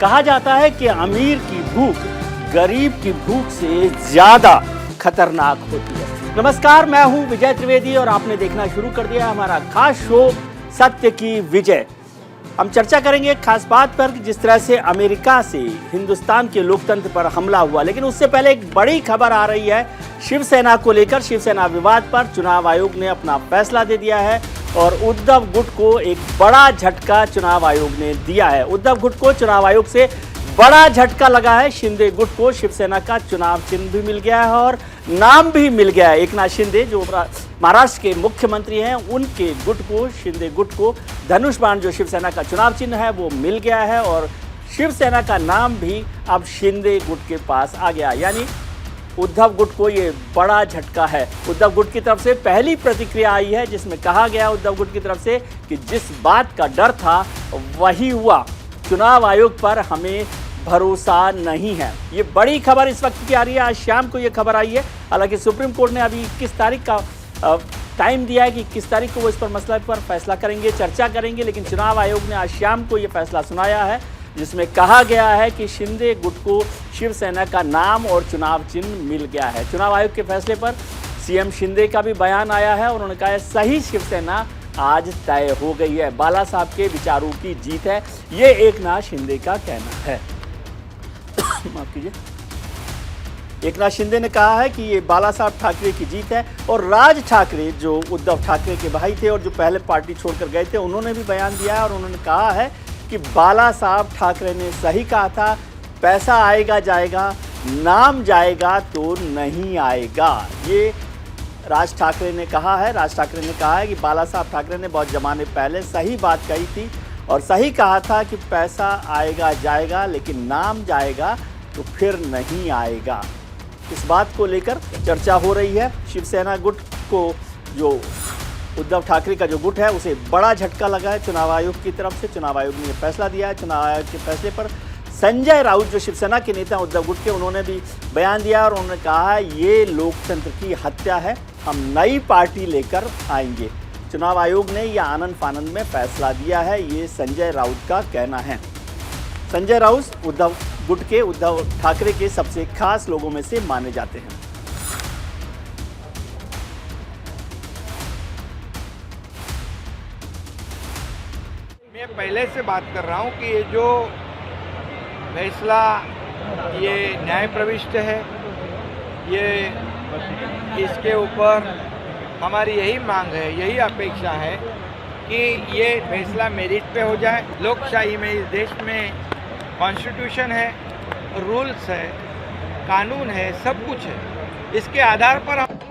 कहा जाता है कि अमीर की भूख गरीब की भूख से ज्यादा खतरनाक होती है। नमस्कार, मैं हूं विजय त्रिवेदी और आपने देखना शुरू कर दिया हमारा खास शो सत्य की विजय। हम चर्चा करेंगे एक खास बात पर कि जिस तरह से अमेरिका से हिंदुस्तान के लोकतंत्र पर हमला हुआ, लेकिन उससे पहले एक बड़ी खबर आ रही है शिवसेना को लेकर। शिवसेना विवाद पर चुनाव आयोग ने अपना फैसला दे दिया है और उद्धव गुट को एक बड़ा झटका चुनाव आयोग ने दिया है। उद्धव गुट को चुनाव आयोग से बड़ा झटका लगा है। शिंदे गुट को शिवसेना का चुनाव चिन्ह भी मिल गया है और नाम भी मिल गया है। एकनाथ शिंदे जो महाराष्ट्र के मुख्यमंत्री हैं, उनके गुट को, शिंदे गुट को धनुष बाण जो शिवसेना का चुनाव चिन्ह है वो मिल गया है और शिवसेना का नाम भी अब शिंदे गुट के पास आ गया। यानी उद्धव गुट को ये बड़ा झटका है। उद्धव गुट की तरफ से पहली प्रतिक्रिया आई है जिसमें कहा गया उद्धव गुट की तरफ से कि जिस बात का डर था वही हुआ, चुनाव आयोग पर हमें भरोसा नहीं है। ये बड़ी खबर इस वक्त की आ रही है। आज शाम को ये खबर आई है। हालांकि सुप्रीम कोर्ट ने अभी 21 तारीख का टाइम दिया है कि 21 तारीख को वो इस पर मसला पर फैसला करेंगे, चर्चा करेंगे, लेकिन चुनाव आयोग ने आज शाम को ये फैसला सुनाया है जिसमें कहा गया है कि शिंदे गुट को शिवसेना का नाम और चुनाव चिन्ह मिल गया है। चुनाव आयोग के फैसले पर सीएम शिंदे का भी बयान आया है। उन्होंने कहा है सही शिवसेना आज तय हो गई है, बाला साहब के विचारों की जीत है, ये एकनाथ शिंदे का कहना है। माफ कीजिए। एकनाथ शिंदे ने कहा है कि ये बाला साहब ठाकरे की जीत है और राज ठाकरे जो उद्धव ठाकरे के भाई थे और जो पहले पार्टी छोड़कर गए थे, उन्होंने भी बयान दिया है और उन्होंने कहा है कि बाला साहब ठाकरे ने सही कहा था, पैसा आएगा जाएगा, नाम जाएगा तो नहीं आएगा। ये राज ठाकरे ने कहा है। राज ठाकरे ने कहा है कि बाला साहब ठाकरे ने बहुत ज़माने पहले सही बात कही थी और सही कहा था कि पैसा आएगा जाएगा लेकिन नाम जाएगा तो फिर नहीं आएगा। इस बात को लेकर चर्चा हो रही है। शिवसेना गुट को, जो उद्धव ठाकरे का जो गुट है, उसे बड़ा झटका लगा है चुनाव आयोग की तरफ से। चुनाव आयोग ने यह फैसला दिया है। चुनाव आयोग के फैसले पर संजय राउत जो शिवसेना के नेता उद्धव गुट के, उन्होंने भी बयान दिया और उन्होंने कहा है ये लोकतंत्र की हत्या है, हम नई पार्टी लेकर आएंगे। चुनाव आयोग ने यह आनंद फानंद में फैसला दिया है, ये संजय राउत का कहना है। संजय राउत उद्धव गुट के, उद्धव ठाकरे के सबसे खास लोगों में से माने जाते हैं। मैं पहले से बात कर रहा हूं कि ये जो फैसला ये न्याय प्रविष्ट है, ये इसके ऊपर हमारी यही मांग है, यही अपेक्षा है कि ये फैसला मेरिट पे हो जाए। लोकशाही में, इस देश में कॉन्स्टिट्यूशन है, रूल्स है, कानून है, सब कुछ है। इसके आधार पर हम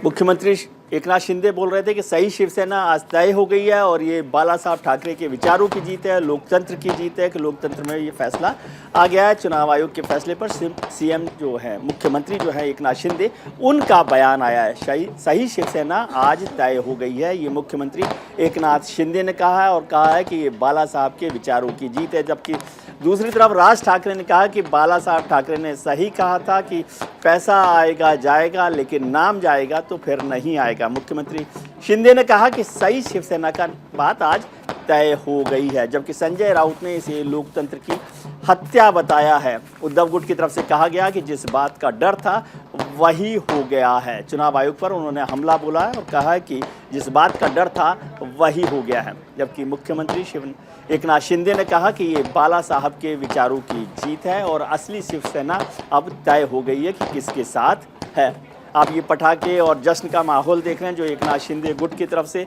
मुख्यमंत्री एकनाथ शिंदे बोल रहे थे कि सही शिवसेना आज तय हो गई है और ये बाला साहब ठाकरे के विचारों की जीत है, लोकतंत्र की जीत है कि लोकतंत्र में ये फैसला आ गया है। चुनाव आयोग के फैसले पर सीएम जो है, मुख्यमंत्री जो है एकनाथ शिंदे, उनका बयान आया है, सही शिवसेना आज तय हो गई है, ये मुख्यमंत्री एकनाथ शिंदे ने कहा है और कहा है कि ये बाला साहब के विचारों की जीत है। जबकि दूसरी तरफ राज ठाकरे ने कहा कि बाला साहब ठाकरे ने सही कहा था कि पैसा आएगा जाएगा लेकिन नाम जाएगा तो फिर नहीं आएगा। मुख्यमंत्री शिंदे ने कहा कि सही शिवसेना का बात आज तय हो गई है, जबकि संजय राउत ने इसे लोकतंत्र की हत्या बताया है। उद्धव गुट की तरफ से कहा गया कि जिस बात का डर था वही हो गया है। चुनाव आयोग पर उन्होंने हमला बोला है और कहा है कि जिस बात का डर था वही हो गया है। जबकि मुख्यमंत्री एकनाथ शिंदे ने कहा कि ये बाला साहब के विचारों की जीत है और असली शिवसेना अब तय हो गई है कि किसके साथ है। आप ये पटाखे और जश्न का माहौल देख रहे हैं जो एकनाथ शिंदे गुट की तरफ से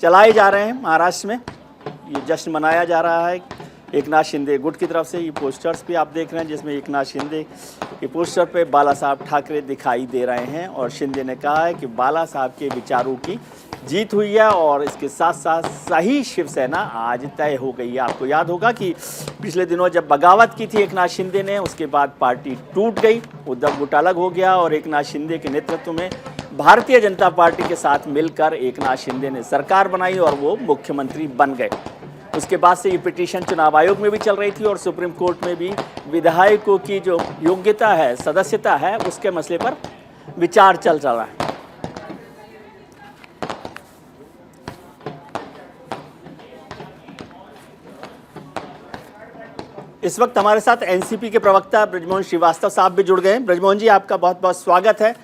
चलाए जा रहे हैं। महाराष्ट्र में ये जश्न मनाया जा रहा है एकनाथ शिंदे गुट की तरफ से। ये पोस्टर्स भी आप देख रहे हैं जिसमें एकनाथ शिंदे के पोस्टर पे बाला साहब ठाकरे दिखाई दे रहे हैं और शिंदे ने कहा है कि बाला साहब के विचारों की जीत हुई है और इसके साथ साथ सही शिवसेना आज तय हो गई है। आपको याद होगा कि पिछले दिनों जब बगावत की थी एकनाथ शिंदे ने, उसके बाद पार्टी टूट गई, उद्धव गुट अलग हो गया और एकनाथ शिंदे के नेतृत्व में भारतीय जनता पार्टी के साथ मिलकर एकनाथ शिंदे ने सरकार बनाई और वो मुख्यमंत्री बन गए। उसके बाद से ये पिटीशन चुनाव आयोग में भी चल रही थी और सुप्रीम कोर्ट में भी विधायकों की जो योग्यता है, सदस्यता है, उसके मसले पर विचार चल रहा है। इस वक्त हमारे साथ एनसीपी के प्रवक्ता ब्रजमोहन श्रीवास्तव साहब भी जुड़ गए हैं। ब्रजमोहन जी, आपका बहुत बहुत स्वागत है।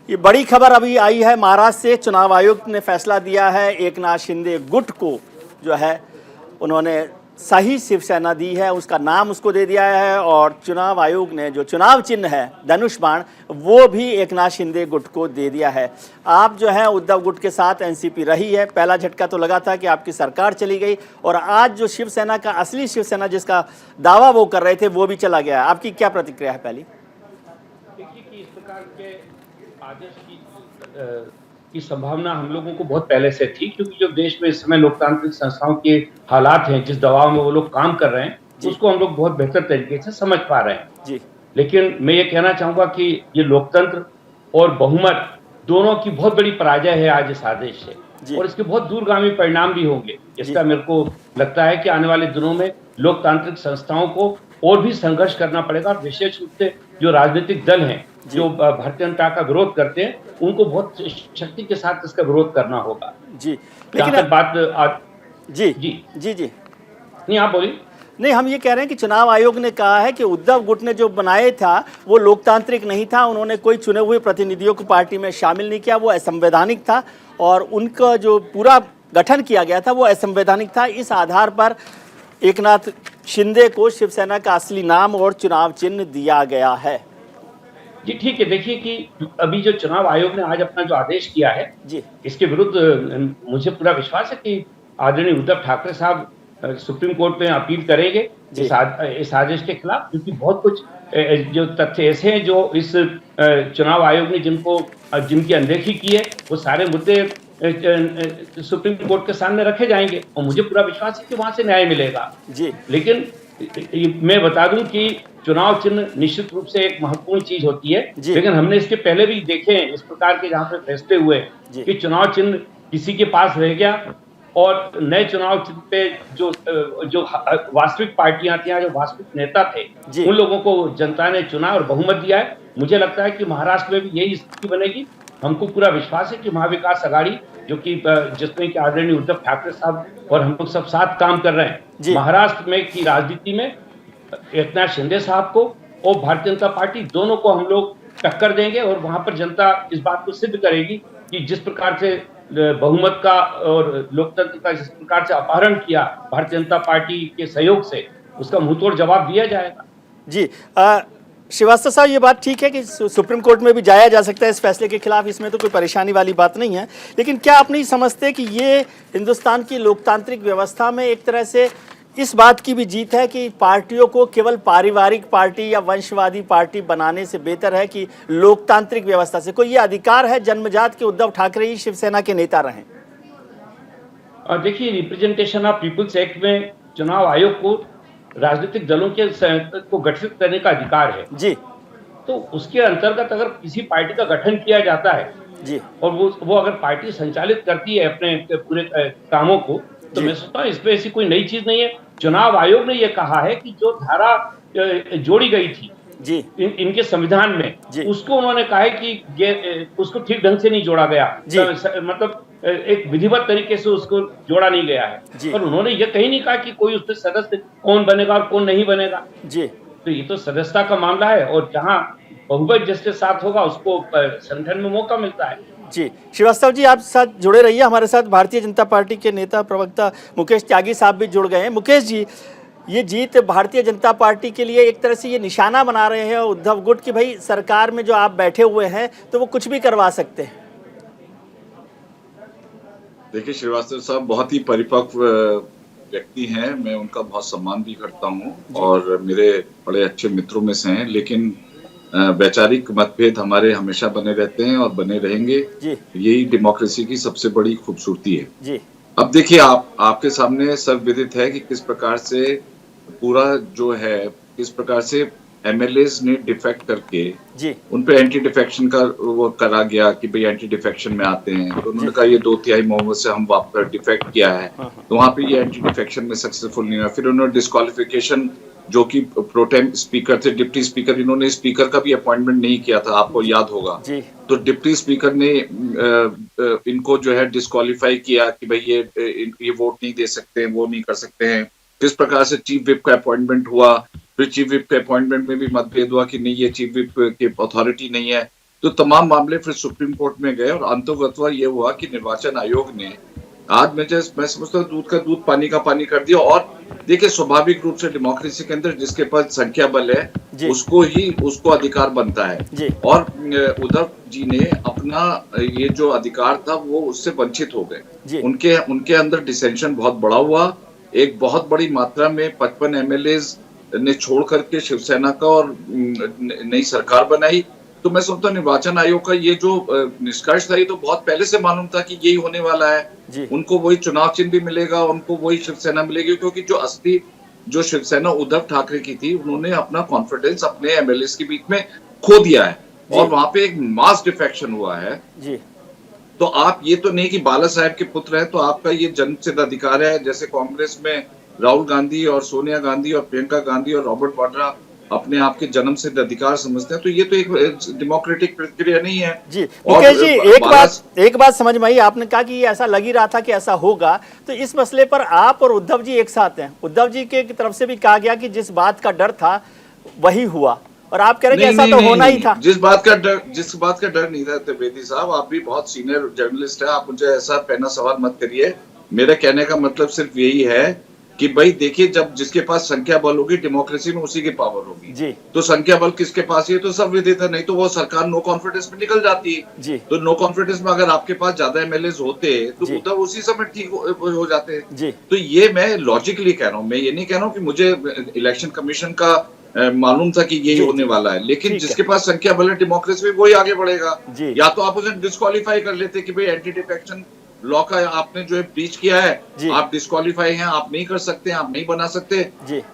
ये बड़ी खबर अभी आई है महाराष्ट्र से। चुनाव आयोग ने फैसला दिया है एकनाथ शिंदे गुट को जो है उन्होंने सही शिवसेना दी है, उसका नाम उसको दे दिया है, और चुनाव आयोग ने जो चुनाव चिन्ह है धनुष बाण वो भी एकनाथ शिंदे गुट को दे दिया है। आप जो है उद्धव गुट के साथ एनसीपी रही है। पहला झटका तो लगा था कि आपकी सरकार चली गई, और आज जो शिवसेना का असली शिवसेना जिसका दावा वो कर रहे थे वो भी चला गया है। आपकी क्या प्रतिक्रिया है? पहली देखिए कि इस प्रकार के आदेश की संभावना हम लोगों को बहुत पहले से थी, क्योंकि जो देश में इस समय लोकतांत्रिक संस्थाओं के हालात हैं, जिस दबाव में वो लोग काम कर रहे हैं उसको हम लोग बहुत बेहतर तरीके से समझ पा रहे हैं जी। लेकिन मैं ये कहना चाहूंगा कि ये लोकतंत्र और बहुमत दोनों की बहुत बड़ी पराजय है आज इस आदेश से, और इसके बहुत दूरगामी परिणाम भी होंगे। इसका मेरे को लगता है कि आने वाले दिनों में लोकतांत्रिक संस्थाओं को और भी संघर्ष करना पड़ेगा। विशेष रूप से जो राजनीतिक दल हैं जो भारतीय जनता का विरोध करते हैं उनको बहुत शक्ति के साथ इसका विरोध करना होगा जी। लेकिन बात जी जी जी जी नहीं, आप बोलिए। नहीं, हम ये कह रहे हैं कि चुनाव आयोग ने कहा है कि उद्धव गुट ने जो बनाए था वो लोकतांत्रिक नहीं था, उन्होंने कोई चुने हुए प्रतिनिधियों को पार्टी में शामिल नहीं किया, वो असंवैधानिक था, और उनका जो पूरा गठन किया गया था वो असंवैधानिक था। इस आधार पर एकनाथ शिंदे को शिवसेना का असली नाम और चुनाव चिन्ह दिया गया है। जी ठीक है। देखिए कि अभी जो चुनाव आयोग ने आज अपना जो आदेश किया है जी, इसके विरुद्ध मुझे पूरा विश्वास है कि आदरणीय उद्धव ठाकरे साहब सुप्रीम कोर्ट में अपील करेंगे इस आदेश के खिलाफ, क्योंकि बहुत कुछ जो तथ्य ऐसे हैं जो इस चुनाव आयोग ने जिनकी अनदेखी की है वो सारे मुद्दे सुप्रीम कोर्ट के सामने रखे जाएंगे, और मुझे पूरा विश्वास है कि वहां से न्याय मिलेगा जी। लेकिन मैं बता दूं कि चुनाव चिन्ह निश्चित रूप से एक महत्वपूर्ण चीज होती है, लेकिन हमने इसके पहले भी देखे हैं इस प्रकार के जहां पे फैसले हुए कि चुनाव चिन्ह किसी के पास रह गया और नए चुनाव चिन्ह पे जो वास्तविक पार्टियां थी, जो वास्तविक नेता थे, उन लोगों को जनता ने चुना और बहुमत दिया है। मुझे लगता है कि महाराष्ट्र में भी यही स्थिति बनेगी। हमको पूरा विश्वास है कि महाविकास अघाड़ी जो कि जिसमें कि आदरणीय उद्धव ठाकरे साहब और हम लोग सब साथ काम कर रहे हैं, महाराष्ट्र में की राजनीति में एकनाथ शिंदे साहब को और भारतीय जनता पार्टी दोनों को हम लोग टक्कर देंगे, और वहां पर जनता इस बात को सिद्ध करेगी कि जिस प्रकार से बहुमत का और लोकतंत्र का जिस प्रकार से अपहरण किया भारतीय जनता पार्टी के सहयोग से, उसका मुंहतोड़ जवाब दिया जाएगा जी। श्रीवास्तव साहब, ये बात ठीक है कि सुप्रीम कोर्ट में भी जाया जा सकता है इस फैसले के खिलाफ, इसमें तो कोई परेशानी वाली बात नहीं है, लेकिन क्या आप नहीं समझते कि ये हिंदुस्तान की लोकतांत्रिक व्यवस्था में एक तरह से इस बात की भी जीत है कि पार्टियों को केवल पारिवारिक पार्टी या वंशवादी पार्टी बनाने से बेहतर है कि लोकतांत्रिक व्यवस्था से कोई ये अधिकार है जन्मजात के उद्धव ठाकरे ही शिवसेना के नेता रहें? देखिए, रिप्रेजेंटेशन ऑफ पीपुल्स एक्ट में चुनाव आयोग को राजनीतिक दलों के को गठित करने का अधिकार है जी। तो उसके अंतर्गत अगर किसी पार्टी का गठन किया जाता है जी, और वो अगर पार्टी संचालित करती है अपने पूरे कामों को, तो मैं सोचता हूँ इसमें ऐसी कोई नई चीज नहीं है। चुनाव आयोग ने ये कहा है कि जो धारा जोड़ी गई थी जी इनके संविधान में, उसको उन्होंने कहा है कि उसको ठीक ढंग से नहीं जोड़ा गया, मतलब एक विधिवत तरीके से उसको जोड़ा नहीं गया है, और उन्होंने ये कहीं नहीं कहा कि कोई उसमें सदस्य कौन बनेगा और कौन नहीं बनेगा जी। तो ये तो सदस्यता का मामला है, और जहां बहुमत जिसके साथ होगा उसको संगठन में मौका मिलता है जी। श्रीवास्तव जी, आप साथ जुड़े रहिए। हमारे साथ भारतीय जनता पार्टी के नेता प्रवक्ता मुकेश त्यागी साहब भी जुड़ गए हैं। मुकेश जी, ये जीत भारतीय जनता पार्टी के लिए एक तरह से ये निशाना बना रहे हैं उद्धव गुट कि भाई सरकार में जो आप बैठे हुए हैं तो वो कुछ भी करवा सकते हैं। देखिए, श्रीवास्तव साहब बहुत ही परिपक्व व्यक्ति हैं, मैं उनका बहुत सम्मान भी करता हूं और मेरे बड़े अच्छे मित्रों में से हैं, लेकिन वैचारिक मतभेद हमारे हमेशा बने रहते हैं और बने रहेंगे। यही डेमोक्रेसी की सबसे बड़ी खूबसूरती है जी। अब देखिए, आपके सामने सर्वविदित है कि किस प्रकार से पूरा जो है, किस प्रकार से एमएलएस ने डिफेक्ट करके जी उन पे एंटी डिफेक्शन का वो करा गया कि भाई एंटी डिफेक्शन में आते हैं, तो उन्होंने कहा ये 2/3 बहुमत से हम वापस डिफेक्ट किया है, तो वहां पे ये एंटी डिफेक्शन में सक्सेसफुल नहीं हुआ। फिर उन्होंने डिस्क्वालिफिकेशन, जो कि प्रोटेम स्पीकर थे, डिप्टी स्पीकर, इन्होंने स्पीकर का भी अपॉइंटमेंट नहीं किया था, आपको याद होगा, तो डिप्टी स्पीकर ने इनको जो है डिस्क्वालीफाई किया कि भाई ये वोट नहीं दे सकते हैं, वो नहीं कर सकते हैं। किस प्रकार से चीफ विप का अपॉइंटमेंट हुआ, फिर चीफ विप के अपॉइंटमेंट में भी मतभेद हुआ कि नहीं, ये चीफ विप की अथॉरिटी नहीं है। तो तमाम मामले फिर सुप्रीम कोर्ट में गए और अंततः ये हुआ कि निर्वाचन आयोग ने आज मैं समझता हूँ दूध का दूध पानी का पानी कर दिया। और देखिए, स्वाभाविक रूप से डेमोक्रेसी के अंदर जिसके पास संख्या बल है उसको अधिकार बनता है। और उद्धव जी ने अपना ये जो अधिकार था वो उससे वंचित हो गए। उनके अंदर डिसेंशन बहुत बड़ा हुआ। एक बहुत बड़ी मात्रा में 55 एमएलएज ने छोड़ करके शिवसेना का और नई सरकार बनाई। तो मैं समझता हूँ निर्वाचन आयोग का ये जो निष्कर्ष था, ये तो बहुत पहले से मालूम था कि यही होने वाला है। उनको वही चुनाव चिन्ह भी मिलेगा, उनको वही शिवसेना मिलेगी, क्योंकि जो असली जो शिवसेना उद्धव ठाकरे की थी, उन्होंने अपना कॉन्फिडेंस अपने एमएलए के बीच में खो दिया है और वहां पे एक मास डिफेक्शन हुआ है। तो आप ये तो नहीं कि बाला साहेब के पुत्र है तो आपका ये जन्मसिद्ध अधिकार है। जैसे कांग्रेस में राहुल गांधी और सोनिया गांधी और प्रियंका गांधी और रॉबर्ट वाड्रा अपने आप के जन्म सिद्ध अधिकार समझते हैं, तो ये तो एक डेमोक्रेटिक प्रक्रिया नहीं है। जी मुकेश जी, एक बात समझ में आई। आपने कहा कि ये ऐसा लग ही रहा था कि ऐसा होगा, तो इस मसले पर आप और उद्धव जी एक साथ हैं। उद्धव जी के तरफ से भी कहा गया कि जिस बात का डर था वही हुआ, और आप कह रहे हैं कि ऐसा तो होना ही था। जिस बात का डर नहीं था त्रिवेदी साहब, आप भी बहुत सीनियर जर्नलिस्ट है, आप मुझे ऐसा पहना सवाल मत करिए। मेरे कहने का मतलब सिर्फ यही है कि भाई देखिए, जब जिसके पास संख्या बल होगी डेमोक्रेसी में उसी की पावर होगी। तो संख्या बल किसके पास है तो सब विदित है, नहीं तो वो सरकार नो कॉन्फिडेंस में निकल जाती है। तो नो कॉन्फिडेंस में अगर आपके पास ज्यादा एमएलए होते तो उद्धव उसी समय ठीक हो जाते हैं। तो ये मैं लॉजिकली कह रहा हूँ, मैं ये नहीं कह रहा हूँ कि मुझे इलेक्शन कमीशन का मालूम था कि यही होने वाला है, लेकिन जिसके पास संख्या बल है डेमोक्रेसी में वही आगे बढ़ेगा। या तो आप उसे डिस्क्वालीफाई कर लेते कि भाई एंटी डिफेक्शन लॉ का आपने जो है ब्रीच किया है, आप डिस्क्वालीफाई हैं, आप नहीं कर सकते, आप नहीं बना सकते,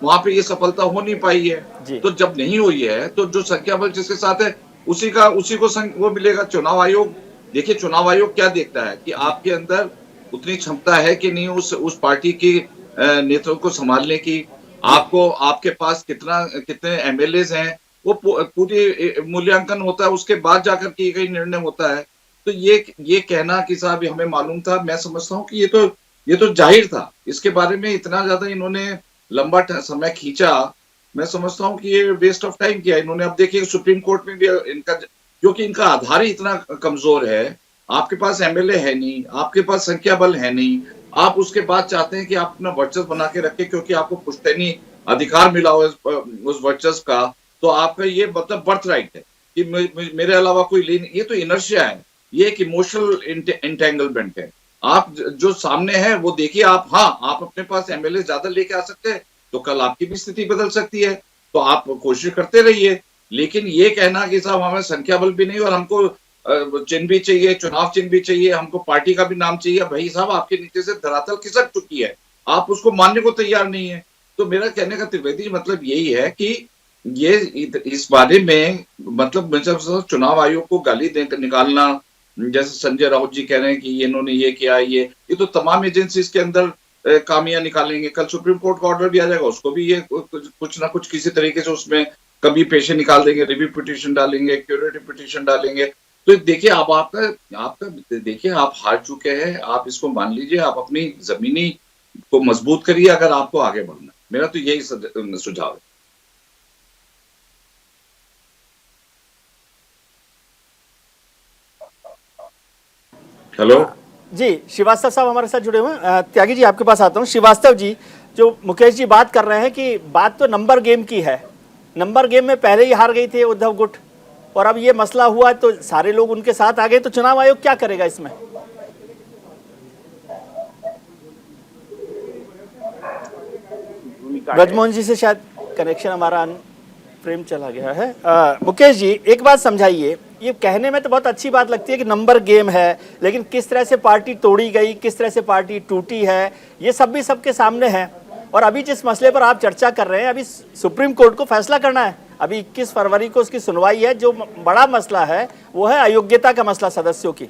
वहां पे ये सफलता हो नहीं पाई है। तो जब नहीं हुई है तो जो संख्या बल जिसके साथ है उसी को वो मिलेगा। चुनाव आयोग, देखिए चुनाव आयोग क्या देखता है कि आपके अंदर उतनी क्षमता है कि नहीं उस पार्टी की नेतृत्व को संभालने की, आपको आपके पास कितने एमएलए हैं, वो पूरी मूल्यांकन होता है, उसके बाद जाकर के कई निर्णय होता है। तो ये कहना कि साहब हमें मालूम था, मैं समझता हूँ कि ये तो जाहिर था। इसके बारे में इतना ज्यादा इन्होंने लंबा समय खींचा, मैं समझता हूँ कि ये वेस्ट ऑफ टाइम किया इन्होंने। अब देखिए सुप्रीम कोर्ट में भी इनका, क्योंकि इनका आधार ही इतना कमजोर है, आपके पास एमएलए है नहीं, आपके पास संख्या बल है नहीं, आप उसके बाद चाहते हैं कि आप अपना वर्चस्व बना के रखें क्योंकि आपको पुश्तैनी अधिकार मिला हो उस वर्चस्व का। तो आपका ये मतलब बर्थ राइट है कि मेरे अलावा कोई ले नहीं। ये तो इनर्शिया है, ये एक इमोशनल इंटेंगलमेंट है। आप जो सामने है वो देखिए, आप आप अपने पास एमएलए ज्यादा लेके आ सकते हैं तो कल आपकी भी स्थिति बदल सकती है, तो आप कोशिश करते रहिए। लेकिन ये कहना कि साहब हमें संख्या बल भी नहीं और हमको चिन्ह भी चाहिए, चुनाव चिन्ह भी चाहिए, हमको पार्टी का भी नाम चाहिए, भाई साहब आपके नीचे से धरातल खिसक चुकी है, आप उसको मानने को तैयार नहीं है। तो मेरा कहने का त्रिवेदी मतलब यही है कि ये इस बारे में मतलब चुनाव आयोग को गाली निकालना, जैसे संजय राउत जी कह रहे हैं कि इन्होंने ये किया, ये तो तमाम एजेंसीज के अंदर कामियां निकालेंगे। कल सुप्रीम कोर्ट का ऑर्डर भी आ जाएगा, उसको भी ये कुछ ना कुछ किसी तरीके से उसमें कभी पेशे निकाल देंगे, रिव्यू पिटीशन डालेंगे, क्यूरेटिव पिटीशन डालेंगे। तो देखिए अब आपका देखिए आप हार चुके हैं, आप इसको मान लीजिए, आप अपनी जमीनी को मजबूत करिए अगर आपको आगे बढ़ना। मेरा तो यही सुझाव है। हेलो जी, श्रीवास्तव साहब हमारे साथ जुड़े हुए हैं। त्यागी जी आपके पास आता हूँ। श्रीवास्तव जी, जो मुकेश जी बात कर रहे हैं कि बात तो नंबर गेम की है, नंबर गेम में पहले ही हार गई थे उद्धव गुट, और अब ये मसला हुआ तो सारे लोग उनके साथ आ गए, तो चुनाव आयोग क्या करेगा इसमें? ब्रजमोहन जी से शायद कनेक्शन हमारा फ्रेम चला गया है। मुकेश जी एक बात समझाइए, ये कहने में तो बहुत अच्छी बात लगती है कि नंबर गेम है, लेकिन किस तरह से पार्टी तोड़ी गई, किस तरह से पार्टी टूटी है, ये सब भी सबके सामने है। और अभी जिस मसले पर आप चर्चा कर रहे हैं, अभी सुप्रीम कोर्ट को फैसला करना है, अभी 21 फरवरी को उसकी सुनवाई है। जो बड़ा मसला है वो है अयोग्यता का मसला सदस्यों की।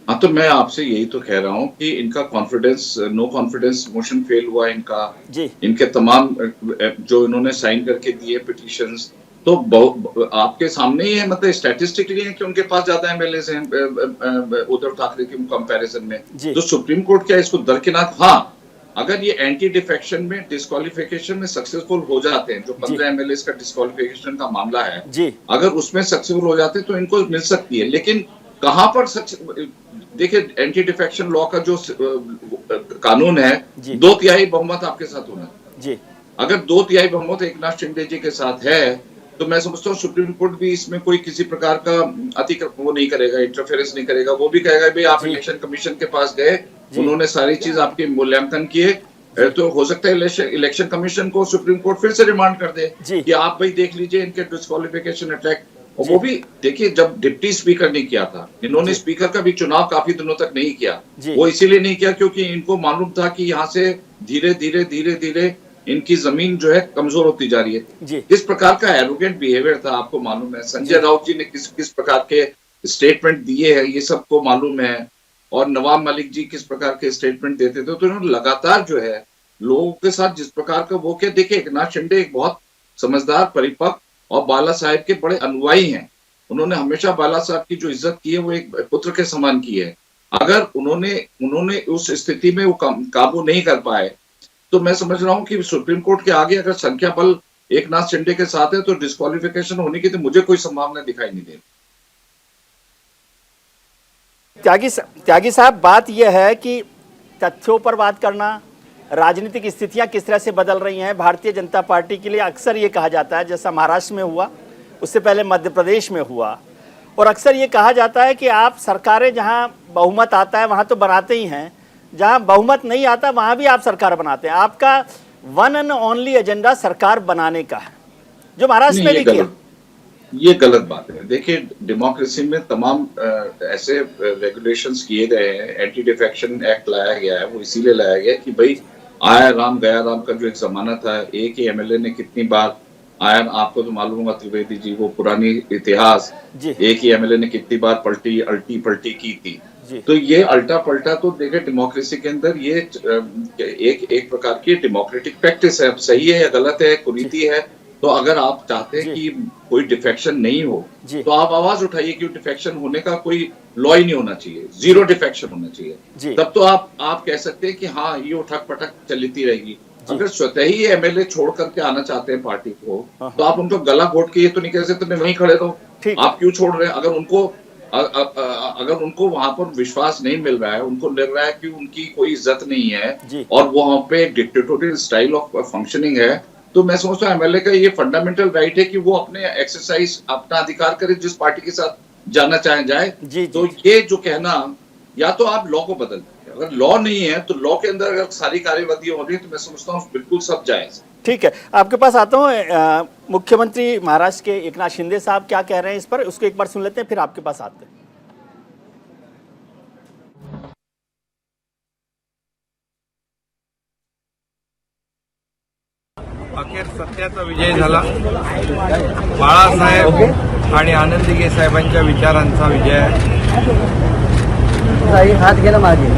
हाँ, तो मैं आपसे यही तो कह रहा हूँ कि इनका confidence, no confidence motion fail हुआ इनका जी। इनके तमाम जो इन्होंने साइन करके दिए पिटीशंस, तो आपके सामने ही है, मतलब स्टैटिस्टिकली है कि उनके पास ज्यादा एमएलए हैं उद्धव ठाकरे के कंपैरिजन में। तो सुप्रीम कोर्ट क्या इसको दरकिनार, हाँ अगर ये एंटी डिफेक्शन में डिस्क्वालिफिकेशन में सक्सेसफुल हो जाते हैं, जो 15 एमएलए का डिस्क्वालिफिकेशन का मामला है, जी अगर उसमें सक्सेसफुल हो जाते हैं तो इनको मिल सकती है। लेकिन कहां पर देखिए, एंटी डिफेक्शन लॉ का जो कानून है, जी 2/3 बहुमत आपके साथ होना है। जी अगर 2/3 बहुमत एकनाथ शिंदे जी के साथ है, तो मैं समझता हूँ सुप्रीम कोर्ट भी इसमें कोई किसी प्रकार का अतिक्रमण वो नहीं करेगा, इंटरफेरेंस नहीं करेगा। वो भी कहेगा भाई आप जी इलेक्शन कमीशन के पास गए, जी उन्होंने सारी चीज आपके मूल्यांकन किए, जी तो हो सकता है इलेक्शन कमीशन को सुप्रीम कोर्ट फिर से रिमांड कर दे जी कि आप भाई देख लीजिए इनके डिस्क्वालिफिकेशन अटैक। और जी वो भी देखिए, जब डिप्टी स्पीकर ने किया था, इन्होंने जी स्पीकर का भी चुनाव काफी दिनों तक नहीं किया। जी वो इसीलिए नहीं किया क्योंकि इनको मालूम था कि यहाँ से धीरे धीरे धीरे धीरे इनकी जमीन जो है कमजोर होती जा रही है। जी किस प्रकार का एरोगेंट बिहेवियर था आपको मालूम है। संजय जी राउत जी ने किस किस प्रकार के स्टेटमेंट दिए हैं ये सबको मालूम है, और नवाब मलिक जी किस प्रकार के स्टेटमेंट देते थे। तो इन्होंने लगातार जो है लोगों के साथ जिस प्रकार का वो क्या, देखिए एकनाथ शिंदे एक बहुत समझदार, परिपक्व और बाला साहेब के बड़े अनुयायी हैं। उन्होंने हमेशा बाला साहब की जो इज्जत की है वो एक पुत्र के समान की है। अगर उन्होंने उस स्थिति में वो काबू नहीं कर पाए, तो मैं समझ रहा हूं कि सुप्रीम कोर्ट के आगे अगर संख्या बल एकनाथ शिंदे के साथ है तो डिस्क्वालिफिकेशन होने की तो मुझे कोई संभावना दिखाई नहीं दे रही। त्यागी साहब, बात यह है कि तथ्यों पर बात करना, राजनीतिक स्थितियां किस तरह से बदल रही हैं भारतीय जनता पार्टी के लिए। अक्सर ये कहा जाता है, जैसा महाराष्ट्र में हुआ, उससे पहले मध्य प्रदेश में हुआ, और अक्सर ये कहा जाता है कि आप सरकारें जहां बहुमत आता है वहां तो बनाते ही हैं, जहां बहुमत नहीं आता वहां भी आप सरकार बनाते हैं। आपका वन एंड ओनली एजेंडा सरकार बनाने का है, जो महाराष्ट्र में भी किया। ये गलत बात है। देखिए, डेमोक्रेसी में तमाम ऐसे रेगुलेशंस किए गए हैं, एंटी डिफेक्शन एक्ट लाया गया है, वो इसीलिए लाया गया कि भाई आया राम गया राम का जो एक जमाना था, एक ही एमएलए ने कितनी बार आया, आपको तो मालूम होगा त्रिवेदी जी, वो पुरानी इतिहास, जी एक ही एमएलए ने कितनी बार अल्टी पलटी की थी। जी तो ये अल्टा पलटा तो देखिए डेमोक्रेसी के अंदर ये एक प्रकार की डेमोक्रेटिक प्रैक्टिस है। अब सही है या गलत है, कुरीति है, तो अगर आप चाहते हैं जी कि कोई डिफेक्शन नहीं हो जी तो आप आवाज उठाइए कि डिफेक्शन होने का कोई लॉ ही नहीं होना चाहिए, जीरो डिफेक्शन होना चाहिए। जी तब तो आप कह सकते हैं कि हाँ ये उठक पटक चलती रहेगी। जी अगर स्वतः ही एमएलए छोड़ करके आना चाहते हैं पार्टी को, हाँ। तो आप उनको गला घोट के ये तो नहीं कह सकते वहीं खड़े रहो। ठीक। आप क्यों छोड़ रहे हैं? अगर उनको वहां पर विश्वास नहीं मिल रहा है, उनको लग रहा है कि उनकी कोई इज्जत नहीं है जी और वहां पे डिक्टेटोरियल स्टाइल ऑफ फंक्शनिंग है, तो मैं समझता हूँ एमएलए का ये फंडामेंटल राइट है कि वो अपने एक्सरसाइज, अपना अधिकार करे, जिस पार्टी के साथ जाना चाहे जाए। जी तो ये जो कहना, या तो आप लॉ को बदल दीजिए, अगर लॉ नहीं है तो लॉ के अंदर अगर सारी कार्यवाही हो रही है तो मैं समझता हूँ बिल्कुल सब जायज। ठीक है, आपके पास आता हूँ। मुख्यमंत्री महाराष्ट्र के एकनाथ शिंदे साहब क्या कह रहे हैं इस पर, उसको एक बार सुन लेते हैं, फिर आपके पास आते हैं। अखेर सत्याचा विजय झाला। बाळासाहेब आणि आनंदीगे साहेबांच्या विचारांचा विजय आहे हात गेला मागे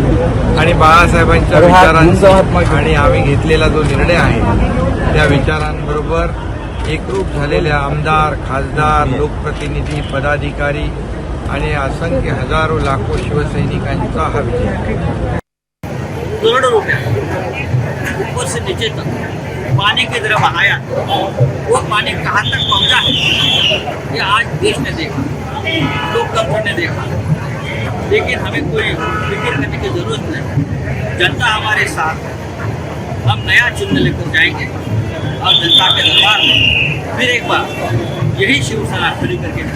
आणि बाळासाहेबांच्या विचारांचा आणि आम्ही घेतलेला जो निर्णय आहे त्या विचारांबरोबर एकरूप झालेल्या आमदार, खासदार, लोकप्रतिनिधी, पदाधिकारी आणि असंख्य हजारो लाखो शिवसैनिकांचा हा विजय आहे। करोड़ों रुपया ऊपर से नीचे तक पानी की तरफ आया, वो पानी कहाँ तक पहुँचा है ये आज देश ने देखा, लोकतंत्र ने देखा। लेकिन हमें कोई फिक्र करने की जरूरत नहीं, जनता हमारे साथ है। हम नया चिन्ह लेकर जाएंगे और जनता के दरबार में फिर एक बार यही शिवसेना खड़ी करके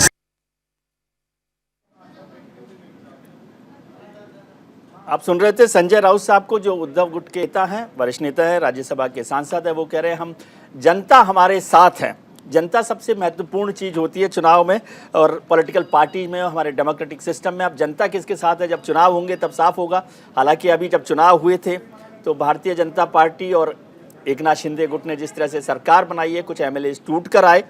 आप सुन रहे थे संजय राउत साहब को, जो उद्धव गुट के नेता हैं, वरिष्ठ नेता है, राज्यसभा के सांसद है। वो कह रहे हैं हम जनता हमारे साथ है। जनता सबसे महत्वपूर्ण चीज़ होती है चुनाव में और पॉलिटिकल पार्टी में, हमारे डेमोक्रेटिक सिस्टम में। अब जनता किसके साथ है, जब चुनाव होंगे तब साफ होगा। हालांकि अभी जब चुनाव हुए थे तो भारतीय जनता पार्टी और एकनाथ शिंदे गुट ने जिस तरह से सरकार बनाई है, कुछ एमएलएज टूट कर आए,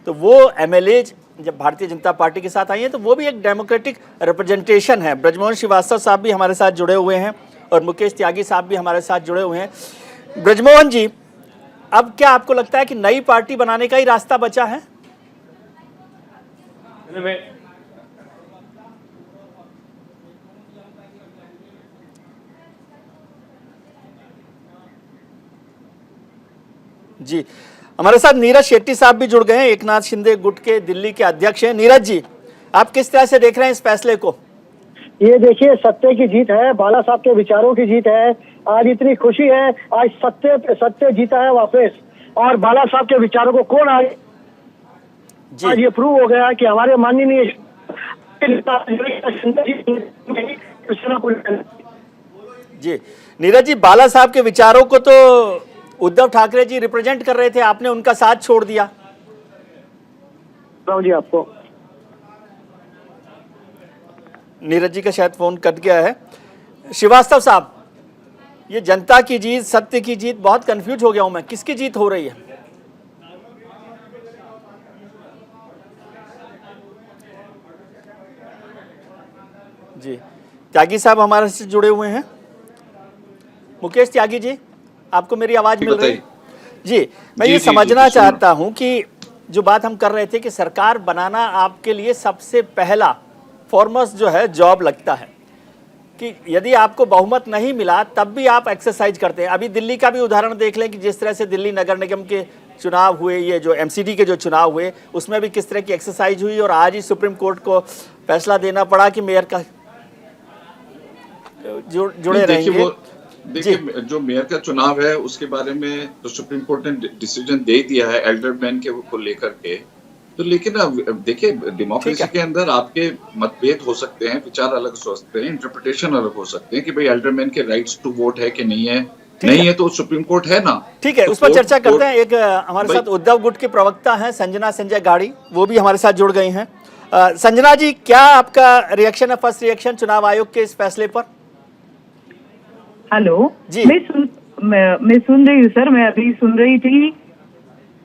तो वो एमएलएज जब भारतीय जनता पार्टी के साथ आई हैं तो वो भी एक डेमोक्रेटिक रिप्रेजेंटेशन है। ब्रजमोहन श्रीवास्तव साहब भी हमारे साथ जुड़े हुए हैं और मुकेश त्यागी साहब भी हमारे साथ जुड़े हुए हैं। ब्रजमोहन जी, अब क्या आपको लगता है कि नई पार्टी बनाने का ही रास्ता बचा है? जी, हमारे साथ नीरज शेट्टी साहब भी जुड़ गए हैं, एकनाथ शिंदे गुट के दिल्ली के अध्यक्ष हैं। नीरज जी, आप किस तरह से देख रहे हैं इस फैसले को? ये देखिए, सत्य की जीत है, बाला साहब के विचारों की जीत है। आज इतनी खुशी है, आज सत्य जीता है वापस, और बाला साहब के विचारों को कौन आज ये प्रूव हो गया कि हमारे माननीय जी। नीरज जी, बाला साहब के विचारों को तो उद्धव ठाकरे जी रिप्रेजेंट कर रहे थे, आपने उनका साथ छोड़ दिया। जी, आपको नीरज जी का शायद फोन कट गया है। श्रीवास्तव साहब, ये जनता की जीत, सत्य की जीत, बहुत कंफ्यूज हो गया हूं मैं, किसकी जीत हो रही है? जी, त्यागी साहब हमारे से जुड़े हुए हैं। मुकेश त्यागी जी, आपको मेरी आवाज मिल रही है? जी, मैं ये समझना चाहता हूं कि जो बात हम कर रहे थे कि सरकार बनाना आपके लिए सबसे पहला फॉरमोस्ट जो है जॉब लगता है, कि यदि आपको बहुमत नहीं मिला तब भी आप एक्सरसाइज करते हैं। अभी दिल्ली का भी उदाहरण देख लें कि जिस तरह से दिल्ली नगर निगम के चुनाव हुए, ये जो एमसीडी के जो चुनाव हुए, उसमें भी किस तरह की एक्सरसाइज हुई, और आज ही सुप्रीम कोर्ट को फैसला देना पड़ा कि मेयर का जुड़े रहेंगे। देखिए, जो मेयर का चुनाव है उसके बारे में तो सुप्रीम कोर्ट ने डिसीजन दे दिया है एल्डरमैन के को लेकर के। तो लेकिन अब देखिए, डेमोक्रेसी के अंदर आपके मतभेद हो सकते हैं, विचार अलग हो सकते हैं, इंटरप्रिटेशन अलग हो सकते हैं कि भाई एल्डरमैन के राइट्स टू वोट है कि नहीं है। नहीं है तो सुप्रीम कोर्ट है ना। ठीक है, उस पर चर्चा करते हैं। एक हमारे साथ उद्धव गुट के प्रवक्ता हैं संजना संजय गाड़ी, वो भी हमारे साथ जुड़ गई हैं। संजना जी, क्या आपका रिएक्शन है, फर्स्ट रिएक्शन चुनाव आयोग के इस फैसले पर? हेलो जी, मैं सुन रही हूँ सर, मैं अभी सुन रही थी।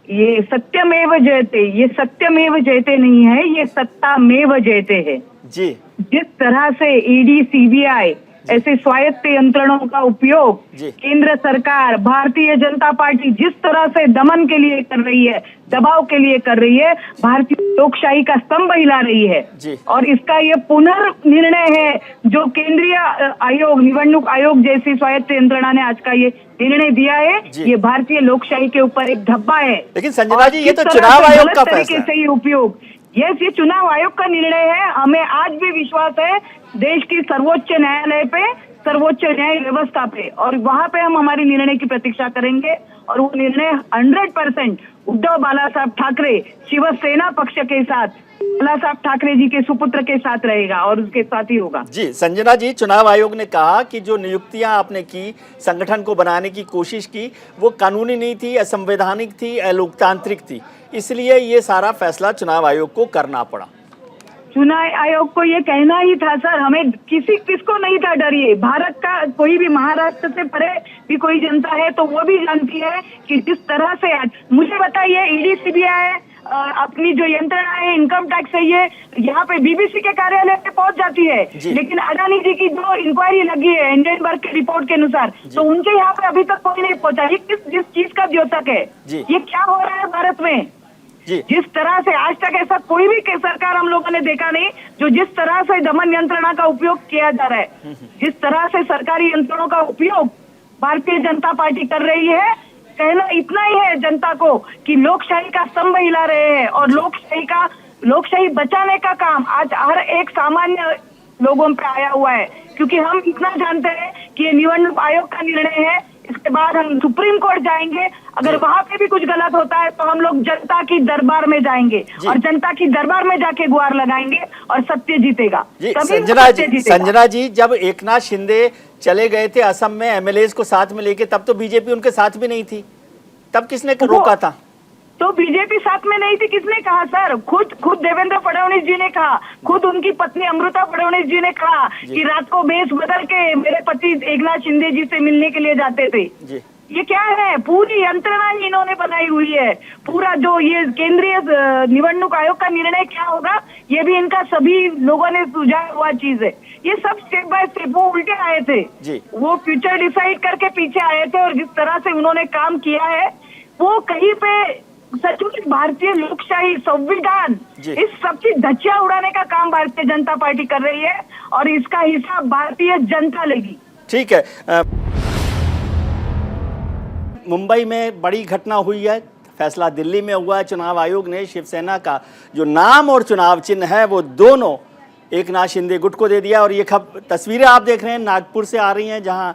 ये सत्यमेव जयते, ये सत्यमेव जयते नहीं है, ये सत्तामेव जयते है जी। जिस तरह से ईडी, सीबीआई ऐसे स्वायत्त यंत्रणों का उपयोग केंद्र सरकार, भारतीय जनता पार्टी जिस तरह से दमन के लिए कर रही है, दबाव के लिए कर रही है, भारतीय लोकशाही का स्तंभ हिला रही है। और इसका ये पुनर्निर्णय है जो केंद्रीय आयोग, निवडणूक आयोग जैसी स्वायत्त यंत्रणा ने आज का ये निर्णय दिया है। ये भारतीय लोकशाही के ऊपर एक धब्बा है। लेकिन संजना जी, ये तो चुनाव आयोग का फैसला है। सही उपयोग, ये चुनाव आयोग का निर्णय है। हमें आज भी विश्वास है देश की सर्वोच्च न्यायालय पे, सर्वोच्च न्याय व्यवस्था पे, और वहां पे हम हमारी निर्णय की प्रतीक्षा करेंगे। और वो निर्णय 100% उद्धव बाला साहब ठाकरे, शिवसेना पक्ष के साथ, बाला साहब ठाकरे जी के सुपुत्र के साथ रहेगा और उसके साथ ही होगा। जी संजना जी, चुनाव आयोग ने कहा कि जो नियुक्तियां आपने की, संगठन को बनाने की कोशिश की, वो कानूनी नहीं थी, असंवैधानिक थी, अलोकतांत्रिक थी, इसलिए ये सारा फैसला चुनाव आयोग को करना पड़ा। चुनाव आयोग को ये कहना ही था सर, हमें किसको नहीं था डर। ये भारत का कोई भी, महाराष्ट्र से परे भी कोई जनता है तो वो भी जानती है कि जिस तरह से मुझे बताइए, ईडी, सीबीआई अपनी जो यंत्रणा है, इनकम टैक्स है, ये यहाँ पे बीबीसी के कार्यालय पे पहुंच जाती है, लेकिन अडानी जी की जो इंक्वायरी लगी है हिंडनबर्ग की रिपोर्ट के अनुसार, तो उनके यहाँ पे अभी तक कोई नहीं पहुंचा। ये जिस चीज का द्योतक है, ये क्या हो रहा है भारत में? जिस तरह से आज तक ऐसा कोई भी सरकार हम लोगों ने देखा नहीं जो जिस तरह से दमन यंत्रणा का उपयोग किया जा रहा है, जिस तरह से सरकारी यंत्रणों का उपयोग भारतीय जनता पार्टी कर रही है। कहना इतना ही है जनता को कि लोकशाही का स्तंभ हिला रहे हैं, और लोकशाही बचाने का काम आज हर एक सामान्य लोगों पे आया हुआ है। क्योंकि हम इतना जानते हैं कि ये निवडणूक आयोग का निर्णय है, इसके बाद हम सुप्रीम कोर्ट जाएंगे, अगर वहां पे भी कुछ गलत होता है तो हम लोग जनता की दरबार में जाएंगे और जनता की दरबार में जाके गुहार लगाएंगे और सत्य जीतेगा। संजना जी, जब एकनाथ शिंदे चले गए थे असम में एमएलए को साथ में लेके, तब तो बीजेपी उनके साथ भी नहीं थी, तब किसने रोका था? तो बीजेपी साथ में नहीं थी, किसने कहा सर? खुद देवेंद्र फडणवीस जी ने कहा, खुद उनकी पत्नी अमृता फडणवीस जी ने कहा कि रात को भेष बदल के मेरे पति एकनाथ शिंदे जी से मिलने के लिए जाते थे। ये क्या है? पूरी यंत्रणा ही इन्होंने बनाई हुई है। पूरा जो ये केंद्रीय निवडणूक आयोग का निर्णय क्या होगा, ये भी इनका सभी लोगों ने सुझाया हुआ चीज है। ये सब स्टेप बाय स्टेप वो उल्टे आए थे, वो फ्यूचर डिसाइड करके पीछे आए थे, और जिस तरह से उन्होंने काम किया है वो कहीं पे सचमुच भारतीय लोकशाही, संविधान, इस सबकी धज्जियां उड़ाने का काम भारतीय जनता पार्टी कर रही है, और इसका हिसाब भारतीय जनता लेगी। ठीक है, मुंबई में बड़ी घटना हुई है, फैसला दिल्ली में हुआ है। चुनाव आयोग ने शिवसेना का जो नाम और चुनाव चिन्ह है वो दोनों एकनाथ शिंदे गुट को दे दिया। और ये तस्वीरें आप देख रहे हैं नागपुर से आ रही हैं, जहां